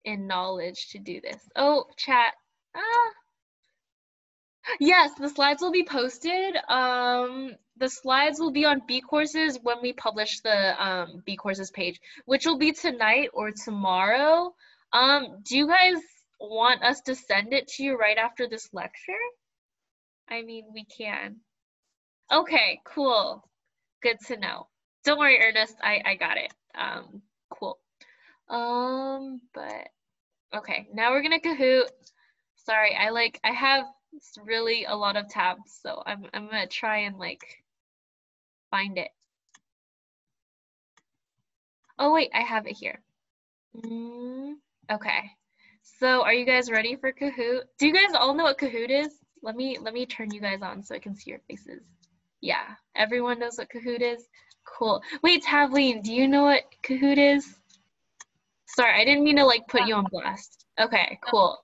in knowledge to do this. Oh, chat. Yes, the slides will be posted. The slides will be on B courses when we publish the B courses page, which will be tonight or tomorrow. Do you guys want us to send it to you right after this lecture? I mean, we can. Okay, cool. Good to know. Don't worry, Ernest, I got it. Cool. But okay, now we're gonna Kahoot. Sorry, I have really a lot of tabs, so I'm gonna try and like find it. Oh wait, I have it here. Okay. So are you guys ready for Kahoot? Do you guys all know what Kahoot is? Let me turn you guys on so I can see your faces. Yeah, everyone knows what Kahoot is? Cool. Wait, Tavleen, do you know what Kahoot is? Sorry, I didn't mean to like put you on blast. Okay, cool.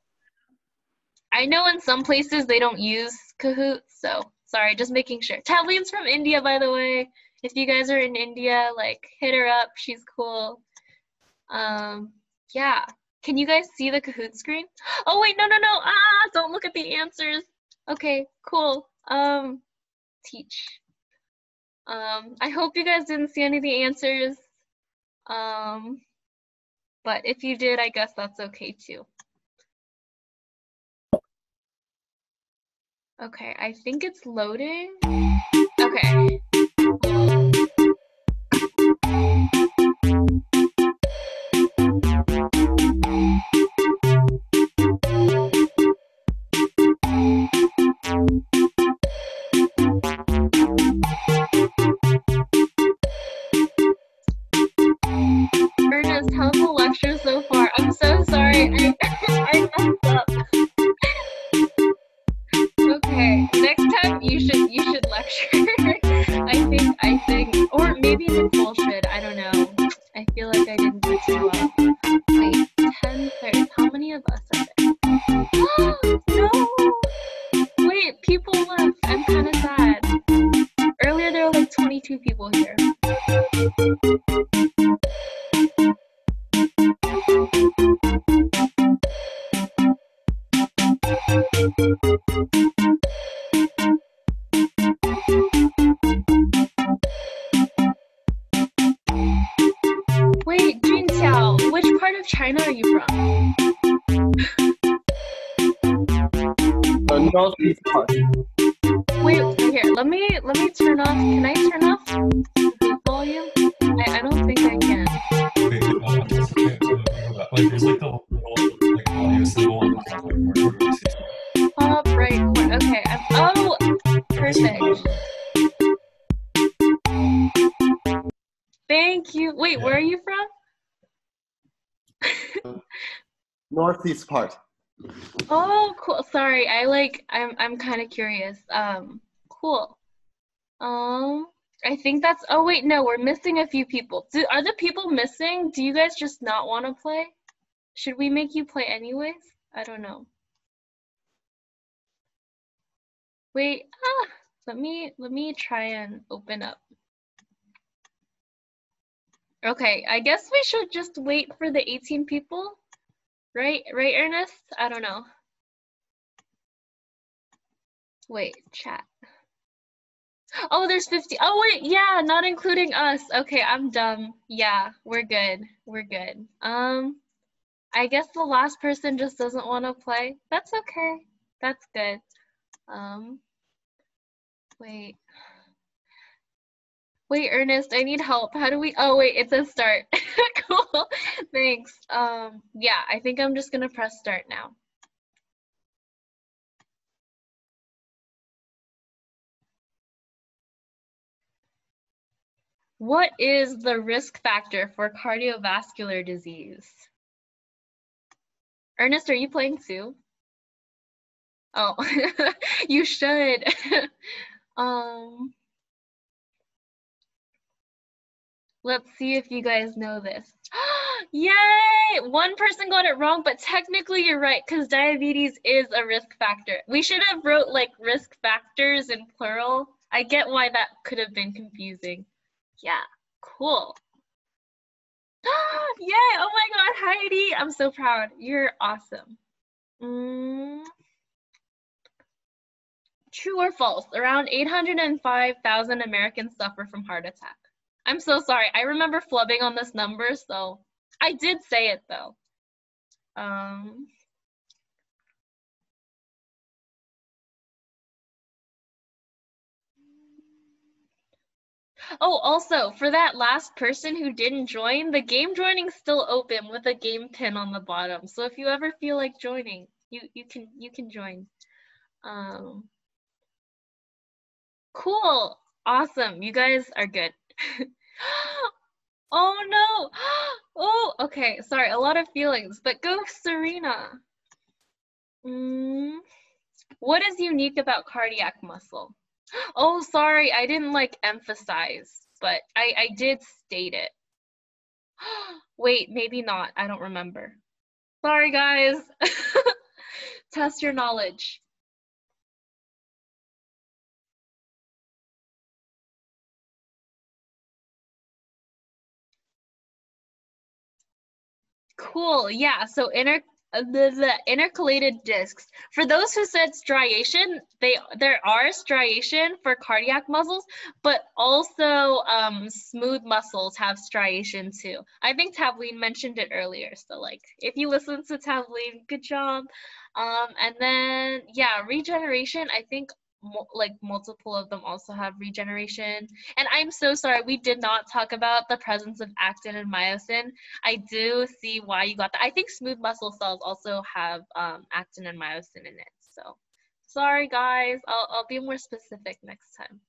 I know in some places they don't use Kahoot, so sorry, just making sure. Tavleen's from India, by the way. If you guys are in India, like hit her up, she's cool. Yeah. Can you guys see the Kahoot screen? Oh wait, no. Don't look at the answers. Okay, cool. Teach. I hope you guys didn't see any of the answers. But if you did, I guess that's okay too. Okay, I think it's loading. Okay. Ernest, how's the lecture so far? I'm so sorry. I messed up. Okay, next time you should lecture. I think, or maybe Nicole should. I don't know. I feel like I didn't do too well. Wait, 10 players. How many of us are there? No. Wait, people left. I'm kind of sad. Earlier there were like 22 people here. Wait, Junqiao, which part of China are you from? The northeast part. Wait, here, let me turn off. Can I turn off the volume? I don't think I can. Like there's like the little like audio symbol on the top like corner. Top right corner. Okay. Oh, perfect. Thank you. Wait, where are you from? Northeast part. Oh, cool. Sorry, I'm kind of curious. Cool. I think that's. Oh wait, no, we're missing a few people. Are the people missing? Do you guys just not want to play? Should we make you play anyways? I don't know. Wait. Let me try and open up. Okay, I guess we should just wait for the 18 people. Right, Ernest? I don't know. Wait, chat. Oh, there's 50. Oh, wait, yeah, not including us. Okay, I'm dumb. Yeah, we're good. We're good. I guess the last person just doesn't want to play. That's okay. That's good. Wait. Wait, Ernest, I need help. How do we, oh wait, it says start. Cool. Thanks. Yeah, I think I'm just gonna press start now. What is the risk factor for cardiovascular disease? Ernest, are you playing too? Oh, you should. Let's see if you guys know this. Yay! One person got it wrong, but technically you're right, because diabetes is a risk factor. We should have wrote like risk factors in plural. I get why that could have been confusing. Yeah, cool. Yay! Oh my God, Heidi! I'm so proud. You're awesome. True or false? Around 805,000 Americans suffer from heart attack. I'm so sorry. I remember flubbing on this number, so I did say it though. Oh, also, for that last person who didn't join, the game joining's still open with a game pin on the bottom. So if you ever feel like joining, you can join. Cool. Awesome. You guys are good. Oh no. Oh, okay. Sorry, a lot of feelings, but go Serena. What is unique about cardiac muscle? Oh, sorry, I didn't like emphasize, but I did state it. Wait, maybe not. I don't remember. Sorry, guys. Test your knowledge. Cool. Yeah. So the intercalated discs. For those who said striation, there are striation for cardiac muscles, but also smooth muscles have striation too. I think Tavleen mentioned it earlier. So like, if you listen to Tavleen, good job. And then yeah, regeneration. I think like multiple of them also have regeneration. And I'm so sorry, we did not talk about the presence of actin and myosin. I do see why you got that. I think smooth muscle cells also have actin and myosin in it. So sorry guys, I'll be more specific next time.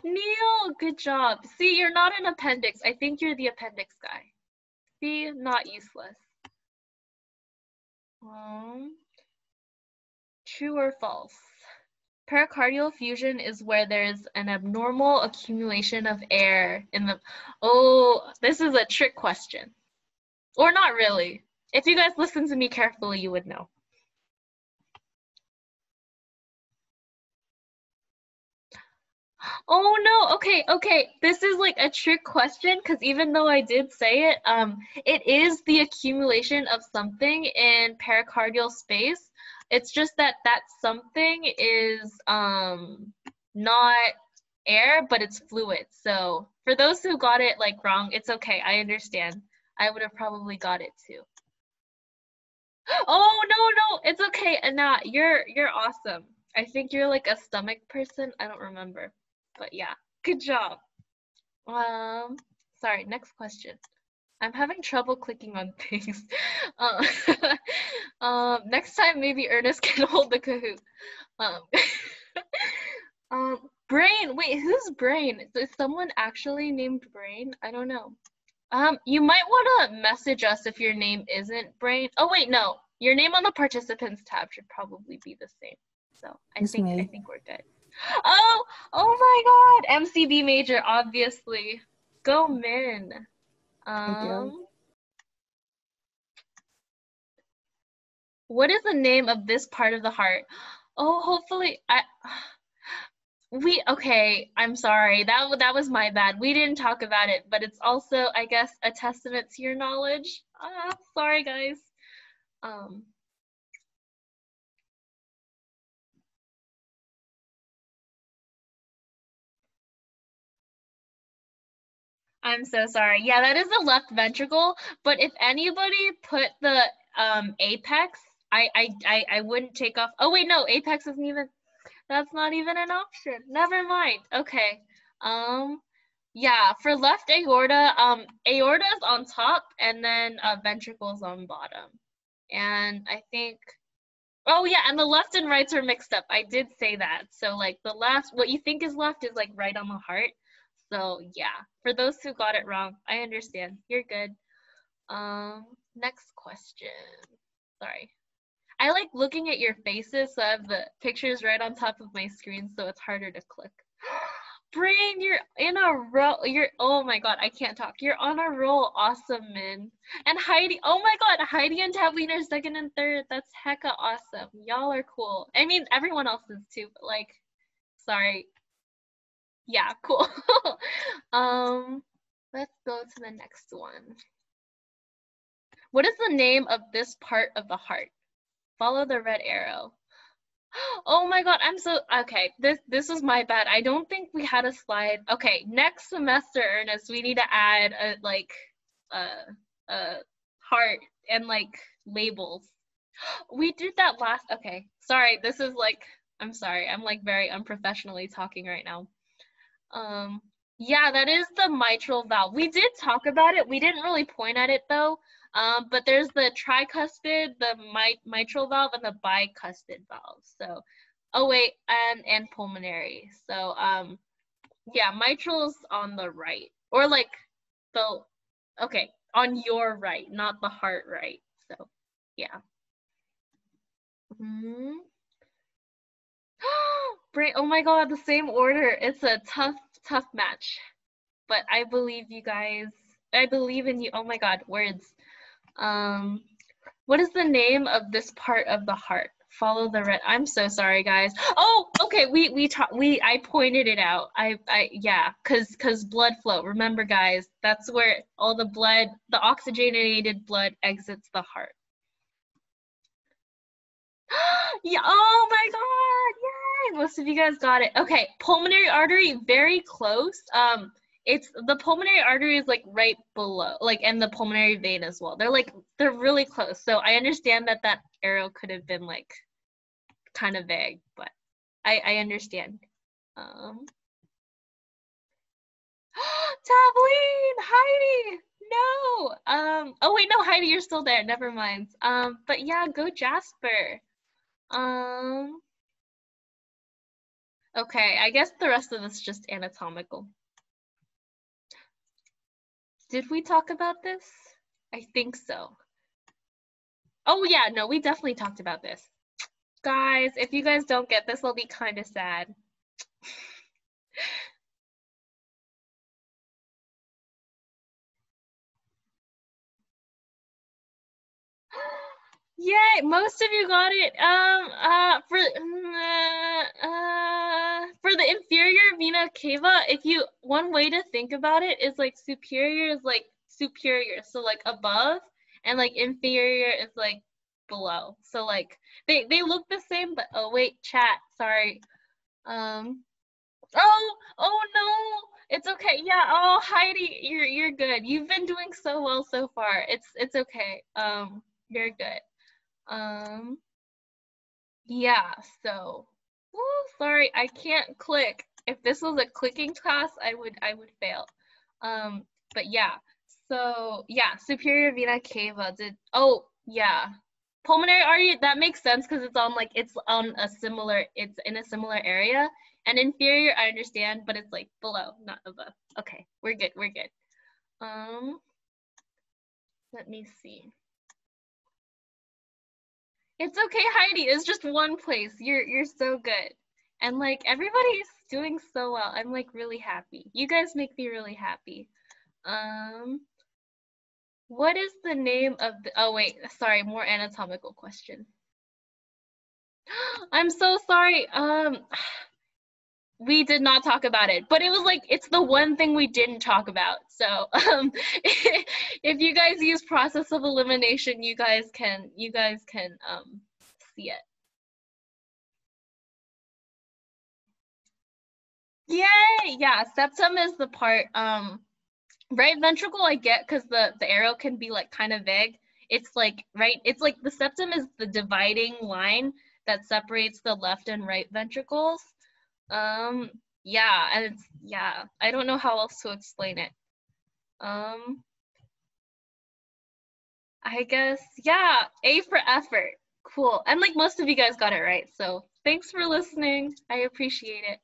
Neil, good job. See, you're not an appendix. I think you're the appendix guy. See, not useless. True or false? Pericardial effusion is where there's an abnormal accumulation of air in the... Oh, this is a trick question. Or not really. If you guys listen to me carefully, you would know. Oh no, okay. This is like a trick question because even though I did say it, it is the accumulation of something in pericardial space. It's just that that something is not air, but it's fluid. So for those who got it like wrong, it's okay. I understand. I would have probably got it too. Oh no, it's okay. Anat, you're awesome. I think you're like a stomach person. I don't remember. But yeah, good job. Sorry, next question. I'm having trouble clicking on things. Next time maybe Ernest can hold the Kahoot. Brain, wait, who's Brain? Is someone actually named Brain? I don't know. You might want to message us if your name isn't Brain. Oh wait, no. Your name on the participants tab should probably be the same. So I think we're good. Oh my God, MCB major, obviously. Go Min. Thank you. What is the name of this part of the heart? Oh, hopefully okay, I'm sorry. That was my bad. We didn't talk about it, but it's also, I guess, a testament to your knowledge. Sorry guys. I'm so sorry. Yeah, that is the left ventricle. But if anybody put the apex, I wouldn't take off. Oh wait, no, apex isn't even. That's not even an option. Never mind. Okay. Yeah, for left aorta, aorta is on top, and then ventricles on bottom. And I think. Oh yeah, and the left and rights are mixed up. I did say that. So like the left, what you think is left is like right on the heart. So yeah, for those who got it wrong, I understand. You're good. Next question. Sorry. I like looking at your faces, so I have the pictures right on top of my screen, so it's harder to click. Brain, you're in a row. Oh my god, I can't talk. You're on a roll. Awesome, Min. And Heidi, oh my god, Heidi and Tavleen are second and third. That's hecka awesome. Y'all are cool. I mean, everyone else is too, but like, sorry. Yeah, cool. Let's go to the next one. What is the name of this part of the heart? Follow the red arrow. Oh my god, I'm so okay. This was my bad. I don't think we had a slide. Okay, next semester, Ernest, we need to add a heart and like labels. We did that last. Okay, sorry. This is like I'm sorry. I'm like very unprofessionally talking right now. Yeah, that is the mitral valve. We did talk about it. We didn't really point at it though. But there's the tricuspid, the mitral valve, and the bicuspid valve. So, oh wait, and pulmonary. So, yeah, mitral's on the right, or like the, okay, on your right, not the heart right. So, yeah. Brain, oh my god, the same order. It's a tough match. But I believe you guys. I believe in you. Oh my god, words. What is the name of this part of the heart? Follow the red. I'm so sorry, guys. Oh, okay. I pointed it out. Yeah, cause blood flow. Remember, guys, that's where all the blood, the oxygenated blood exits the heart. Yeah. Oh my god. Yay! Most of you guys got it. Okay. Pulmonary artery, very close. It's the pulmonary artery is like right below, like, and the pulmonary vein as well. They're really close. So I understand that arrow could have been like kind of vague, but I understand. Tavleen, Heidi, no. Oh wait, no, Heidi, you're still there. Never mind. But yeah, go Jasper. Okay, I guess the rest of this is just anatomical. Did we talk about this? I think so. Oh yeah, no, we definitely talked about this. Guys, if you guys don't get this, I'll be kind of sad. Yay, most of you got it. For the inferior vena cava, one way to think about it is like superior is like superior, so like above, and like inferior is like below. So like they look the same, but oh wait, chat, sorry. Oh no, it's okay. Yeah. Oh Heidi, you're good. You've been doing so well so far. It's okay. You're good. Yeah, so sorry, I can't click. If this was a clicking class, I would fail. But yeah, so yeah, superior vena cava yeah. Pulmonary artery, that makes sense because it's in a similar area. And inferior, I understand, but it's like below, not above. Okay, we're good. Let me see. It's okay, Heidi. It's just one place. You're so good. And like everybody's doing so well. I'm like really happy. You guys make me really happy. What is the name of the, oh wait, sorry, more anatomical question. I'm so sorry. We did not talk about it, but it was like, it's the one thing we didn't talk about. So if you guys use process of elimination, you guys can see it. Yay! Yeah, septum is the part, Right ventricle I get because the arrow can be like kind of vague. It's like it's like the septum is the dividing line that separates the left and right ventricles. Yeah, and it's I don't know how else to explain it. I guess A for effort. Cool. And like most of you guys got it right, so thanks for listening. I appreciate it.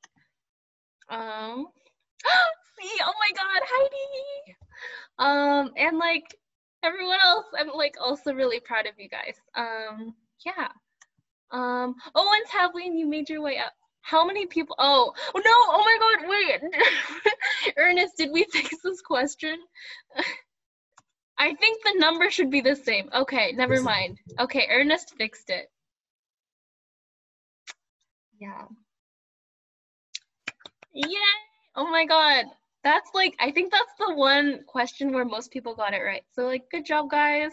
See, oh my god, Heidi. And like everyone else, I'm like also really proud of you guys. Yeah. Oh, and Tavleen, you made your way up. How many people? Oh no! Oh my god! Wait, Ernest, did we fix this question? I think the number should be the same. Okay, never mind. Okay, Ernest fixed it. Yeah. Yay! Oh my god. That's like, I think that's the one question where most people got it right. So like, good job, guys.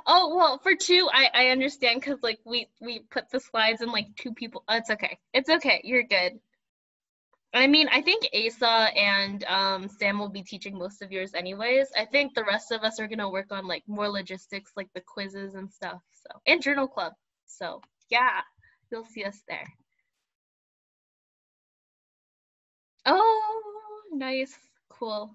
Oh, well, for 2, I understand because like we put the slides in like 2 people. Oh, it's okay. It's okay. You're good. I mean, I think Asa and Sam will be teaching most of yours anyways. I think the rest of us are gonna work on like more logistics, like the quizzes and stuff. So, and journal club. So yeah, you'll see us there. Oh, nice, cool.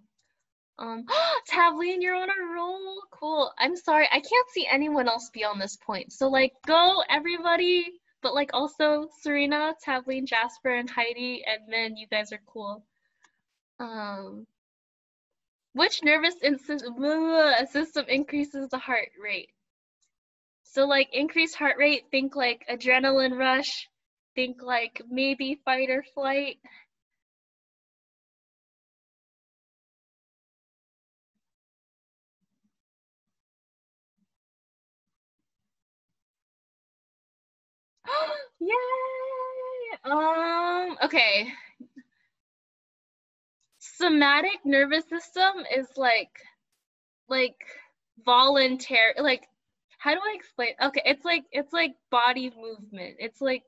Tavleen, you're on a roll. Cool. I'm sorry, I can't see anyone else beyond this point. So like, go everybody, but like also Serena, Tavleen, Jasper, and Heidi, and then you guys are cool. Which nervous system increases the heart rate? So like increased heart rate, think like adrenaline rush, think like maybe fight or flight. Yay! Okay. Somatic nervous system is like voluntary, like, how do I explain? Okay, it's like body movement. It's like,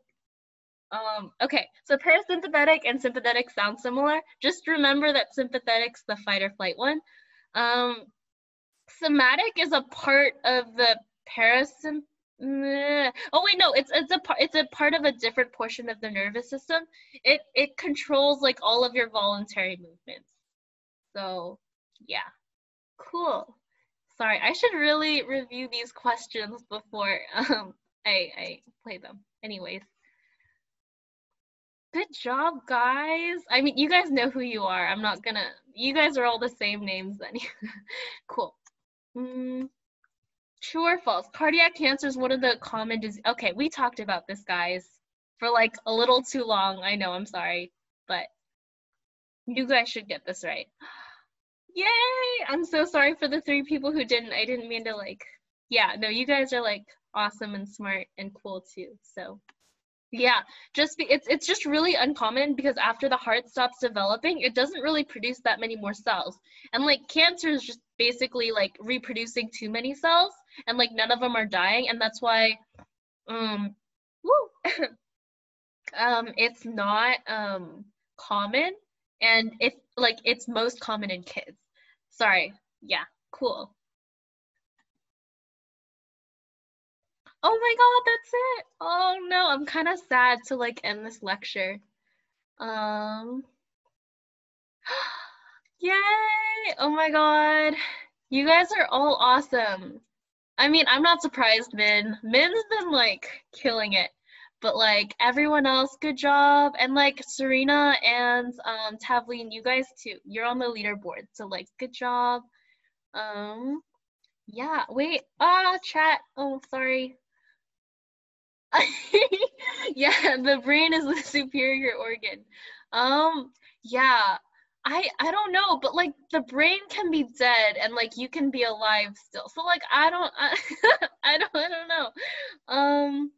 okay, so parasympathetic and sympathetic sound similar. Just remember that sympathetic's the fight or flight one. Somatic is a part of the parasympathetic. Oh wait, no, it's a part of a different portion of the nervous system. It controls like all of your voluntary movements. So yeah, cool. Sorry, I should really review these questions before I play them. Anyways, good job, guys. I mean, you guys know who you are. I'm not gonna. You guys are all the same names then. Cool. True or false? Cardiac cancer is one of the common diseases. Okay, we talked about this, guys, for like a little too long. I know, I'm sorry, but you guys should get this right. Yay! I'm so sorry for the 3 people who didn't. I didn't mean to like, yeah, no, you guys are like awesome and smart and cool too. So yeah, it's just really uncommon because after the heart stops developing, it doesn't really produce that many more cells. And like cancer is just basically like reproducing too many cells and like none of them are dying, and that's why it's not common, and if like it's most common in kids. Sorry. Yeah, cool. Oh my god, that's it. Oh no, I'm kind of sad to like end this lecture. Yay! Oh my god. You guys are all awesome. I mean, I'm not surprised, Min. Min's been like killing it. But like everyone else, good job. And like Serena and Tavleen, you guys too. You're on the leaderboard. So like good job. Yeah, wait. Chat. Oh, sorry. Yeah, the brain is the superior organ. Yeah. I don't know, but like the brain can be dead and like you can be alive still. So like I don't know.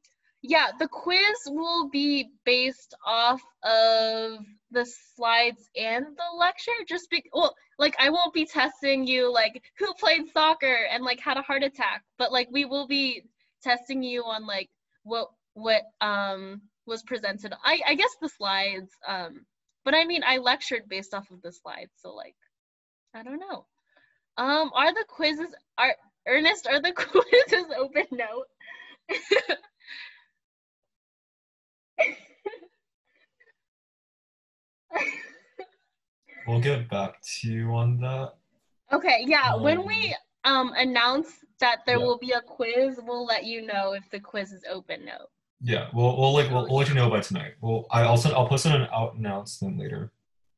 Yeah, the quiz will be based off of the slides and the lecture. Well, like I won't be testing you like who played soccer and like had a heart attack, but like we will be testing you on like what was presented. I guess the slides But I mean, I lectured based off of the slides, so like, I don't know. Are the quizzes, Ernest, are the quizzes open note? We'll get back to you on that. Okay, yeah, when we announce that there Yeah. will be a quiz, we'll let you know if the quiz is open note. Yeah, we'll let you know by tonight. I'll post an announcement later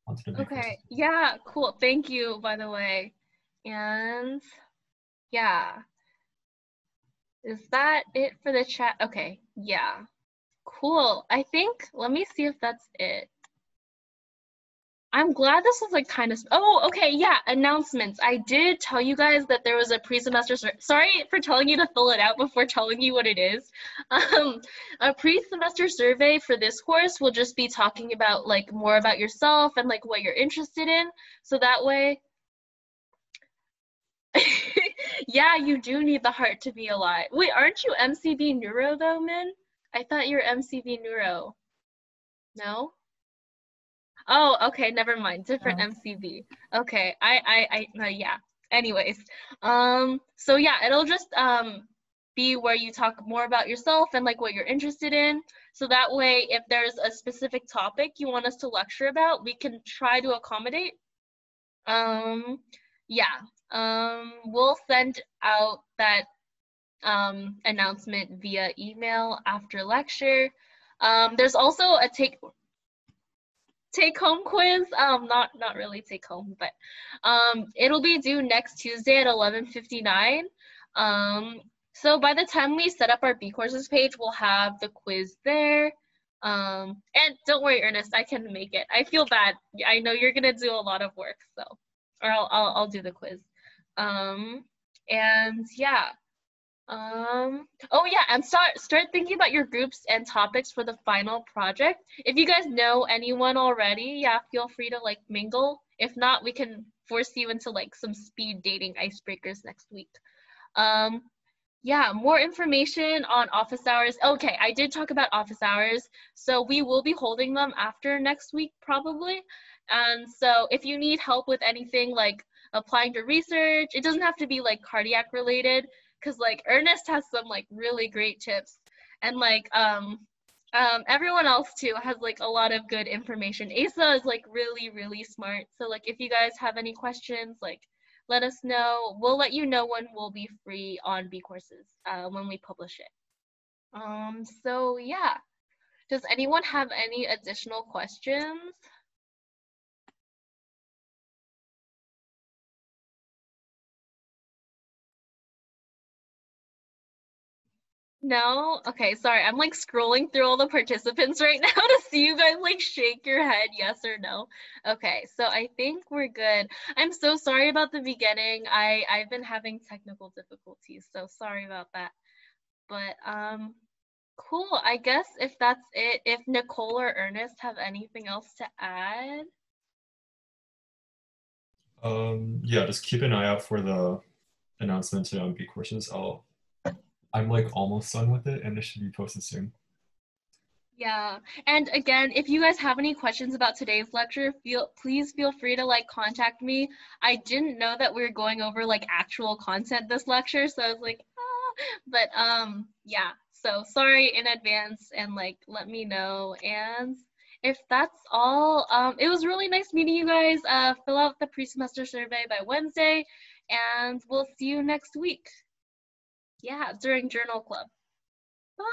onto the Big Courses. Okay, yeah, cool. Thank you, by the way. And yeah, is that it for the chat? Okay, yeah, cool. I think, let me see if that's it. I'm glad this was like kind of, oh, okay, yeah, announcements. I did tell you guys that there was a pre-semester, sorry for telling you to fill it out before telling you what it is. A pre-semester survey for this course will just be talking about like more about yourself and like what you're interested in. So that way, yeah, you do need the heart to be alive. Wait, aren't you MCB Neuro though, Min? I thought you were MCB Neuro. No? Oh, okay, never mind. Different MCB. Okay, yeah. Anyways, so yeah, it'll just be where you talk more about yourself and like what you're interested in. So that way, if there's a specific topic you want us to lecture about, we can try to accommodate. Yeah. We'll send out that announcement via email after lecture. There's also a take-home quiz, not really take home, but it'll be due next Tuesday at 11:59. So by the time we set up our B courses page, we'll have the quiz there. And don't worry, Ernest, I can make it. I feel bad. I know you're gonna do a lot of work, so, or I'll do the quiz. And yeah. Oh yeah, and start thinking about your groups and topics for the final project. If you guys know anyone already, yeah, feel free to like mingle. If not, we can force you into like some speed dating icebreakers next week. Yeah, more information on office hours. Okay, I did talk about office hours. So we will be holding them after next week probably. And so if you need help with anything like applying to research, it doesn't have to be like cardiac related, because like Ernest has some like really great tips, and like everyone else too has like a lot of good information. Asa is like really smart, so like if you guys have any questions, like let us know. We'll let you know when we'll be free on B courses when we publish it. So yeah, does anyone have any additional questions? No? Okay, sorry. I'm like scrolling through all the participants right now to see you guys like shake your head yes or no. Okay, so I think we're good. I'm so sorry about the beginning. I've been having technical difficulties, so sorry about that. But cool. I guess if that's it, if Nicole or Ernest have anything else to add. Yeah, just keep an eye out for the announcement on B courses. I'm like almost done with it and it should be posted soon. Yeah, and again, if you guys have any questions about today's lecture, please feel free to like contact me. I didn't know that we were going over like actual content this lecture, so I was like, but yeah, so sorry in advance, and like let me know. And if that's all, it was really nice meeting you guys. Fill out the pre-semester survey by Wednesday, and we'll see you next week. Yeah, during journal club. Bye.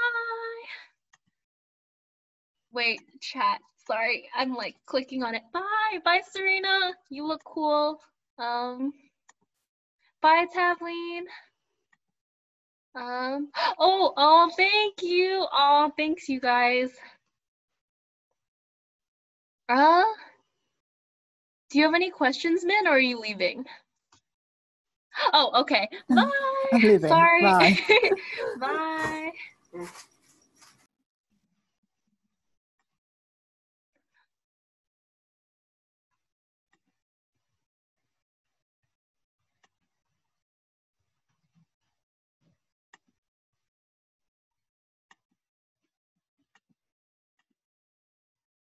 Wait, chat. Sorry, I'm like clicking on it. Bye, bye, Serena. You look cool. Bye, Tavleen. Oh, thank you. Oh, thanks, you guys. Do you have any questions, Min, or are you leaving? Oh, okay. Bye. I'm leaving. Sorry. Bye. Bye.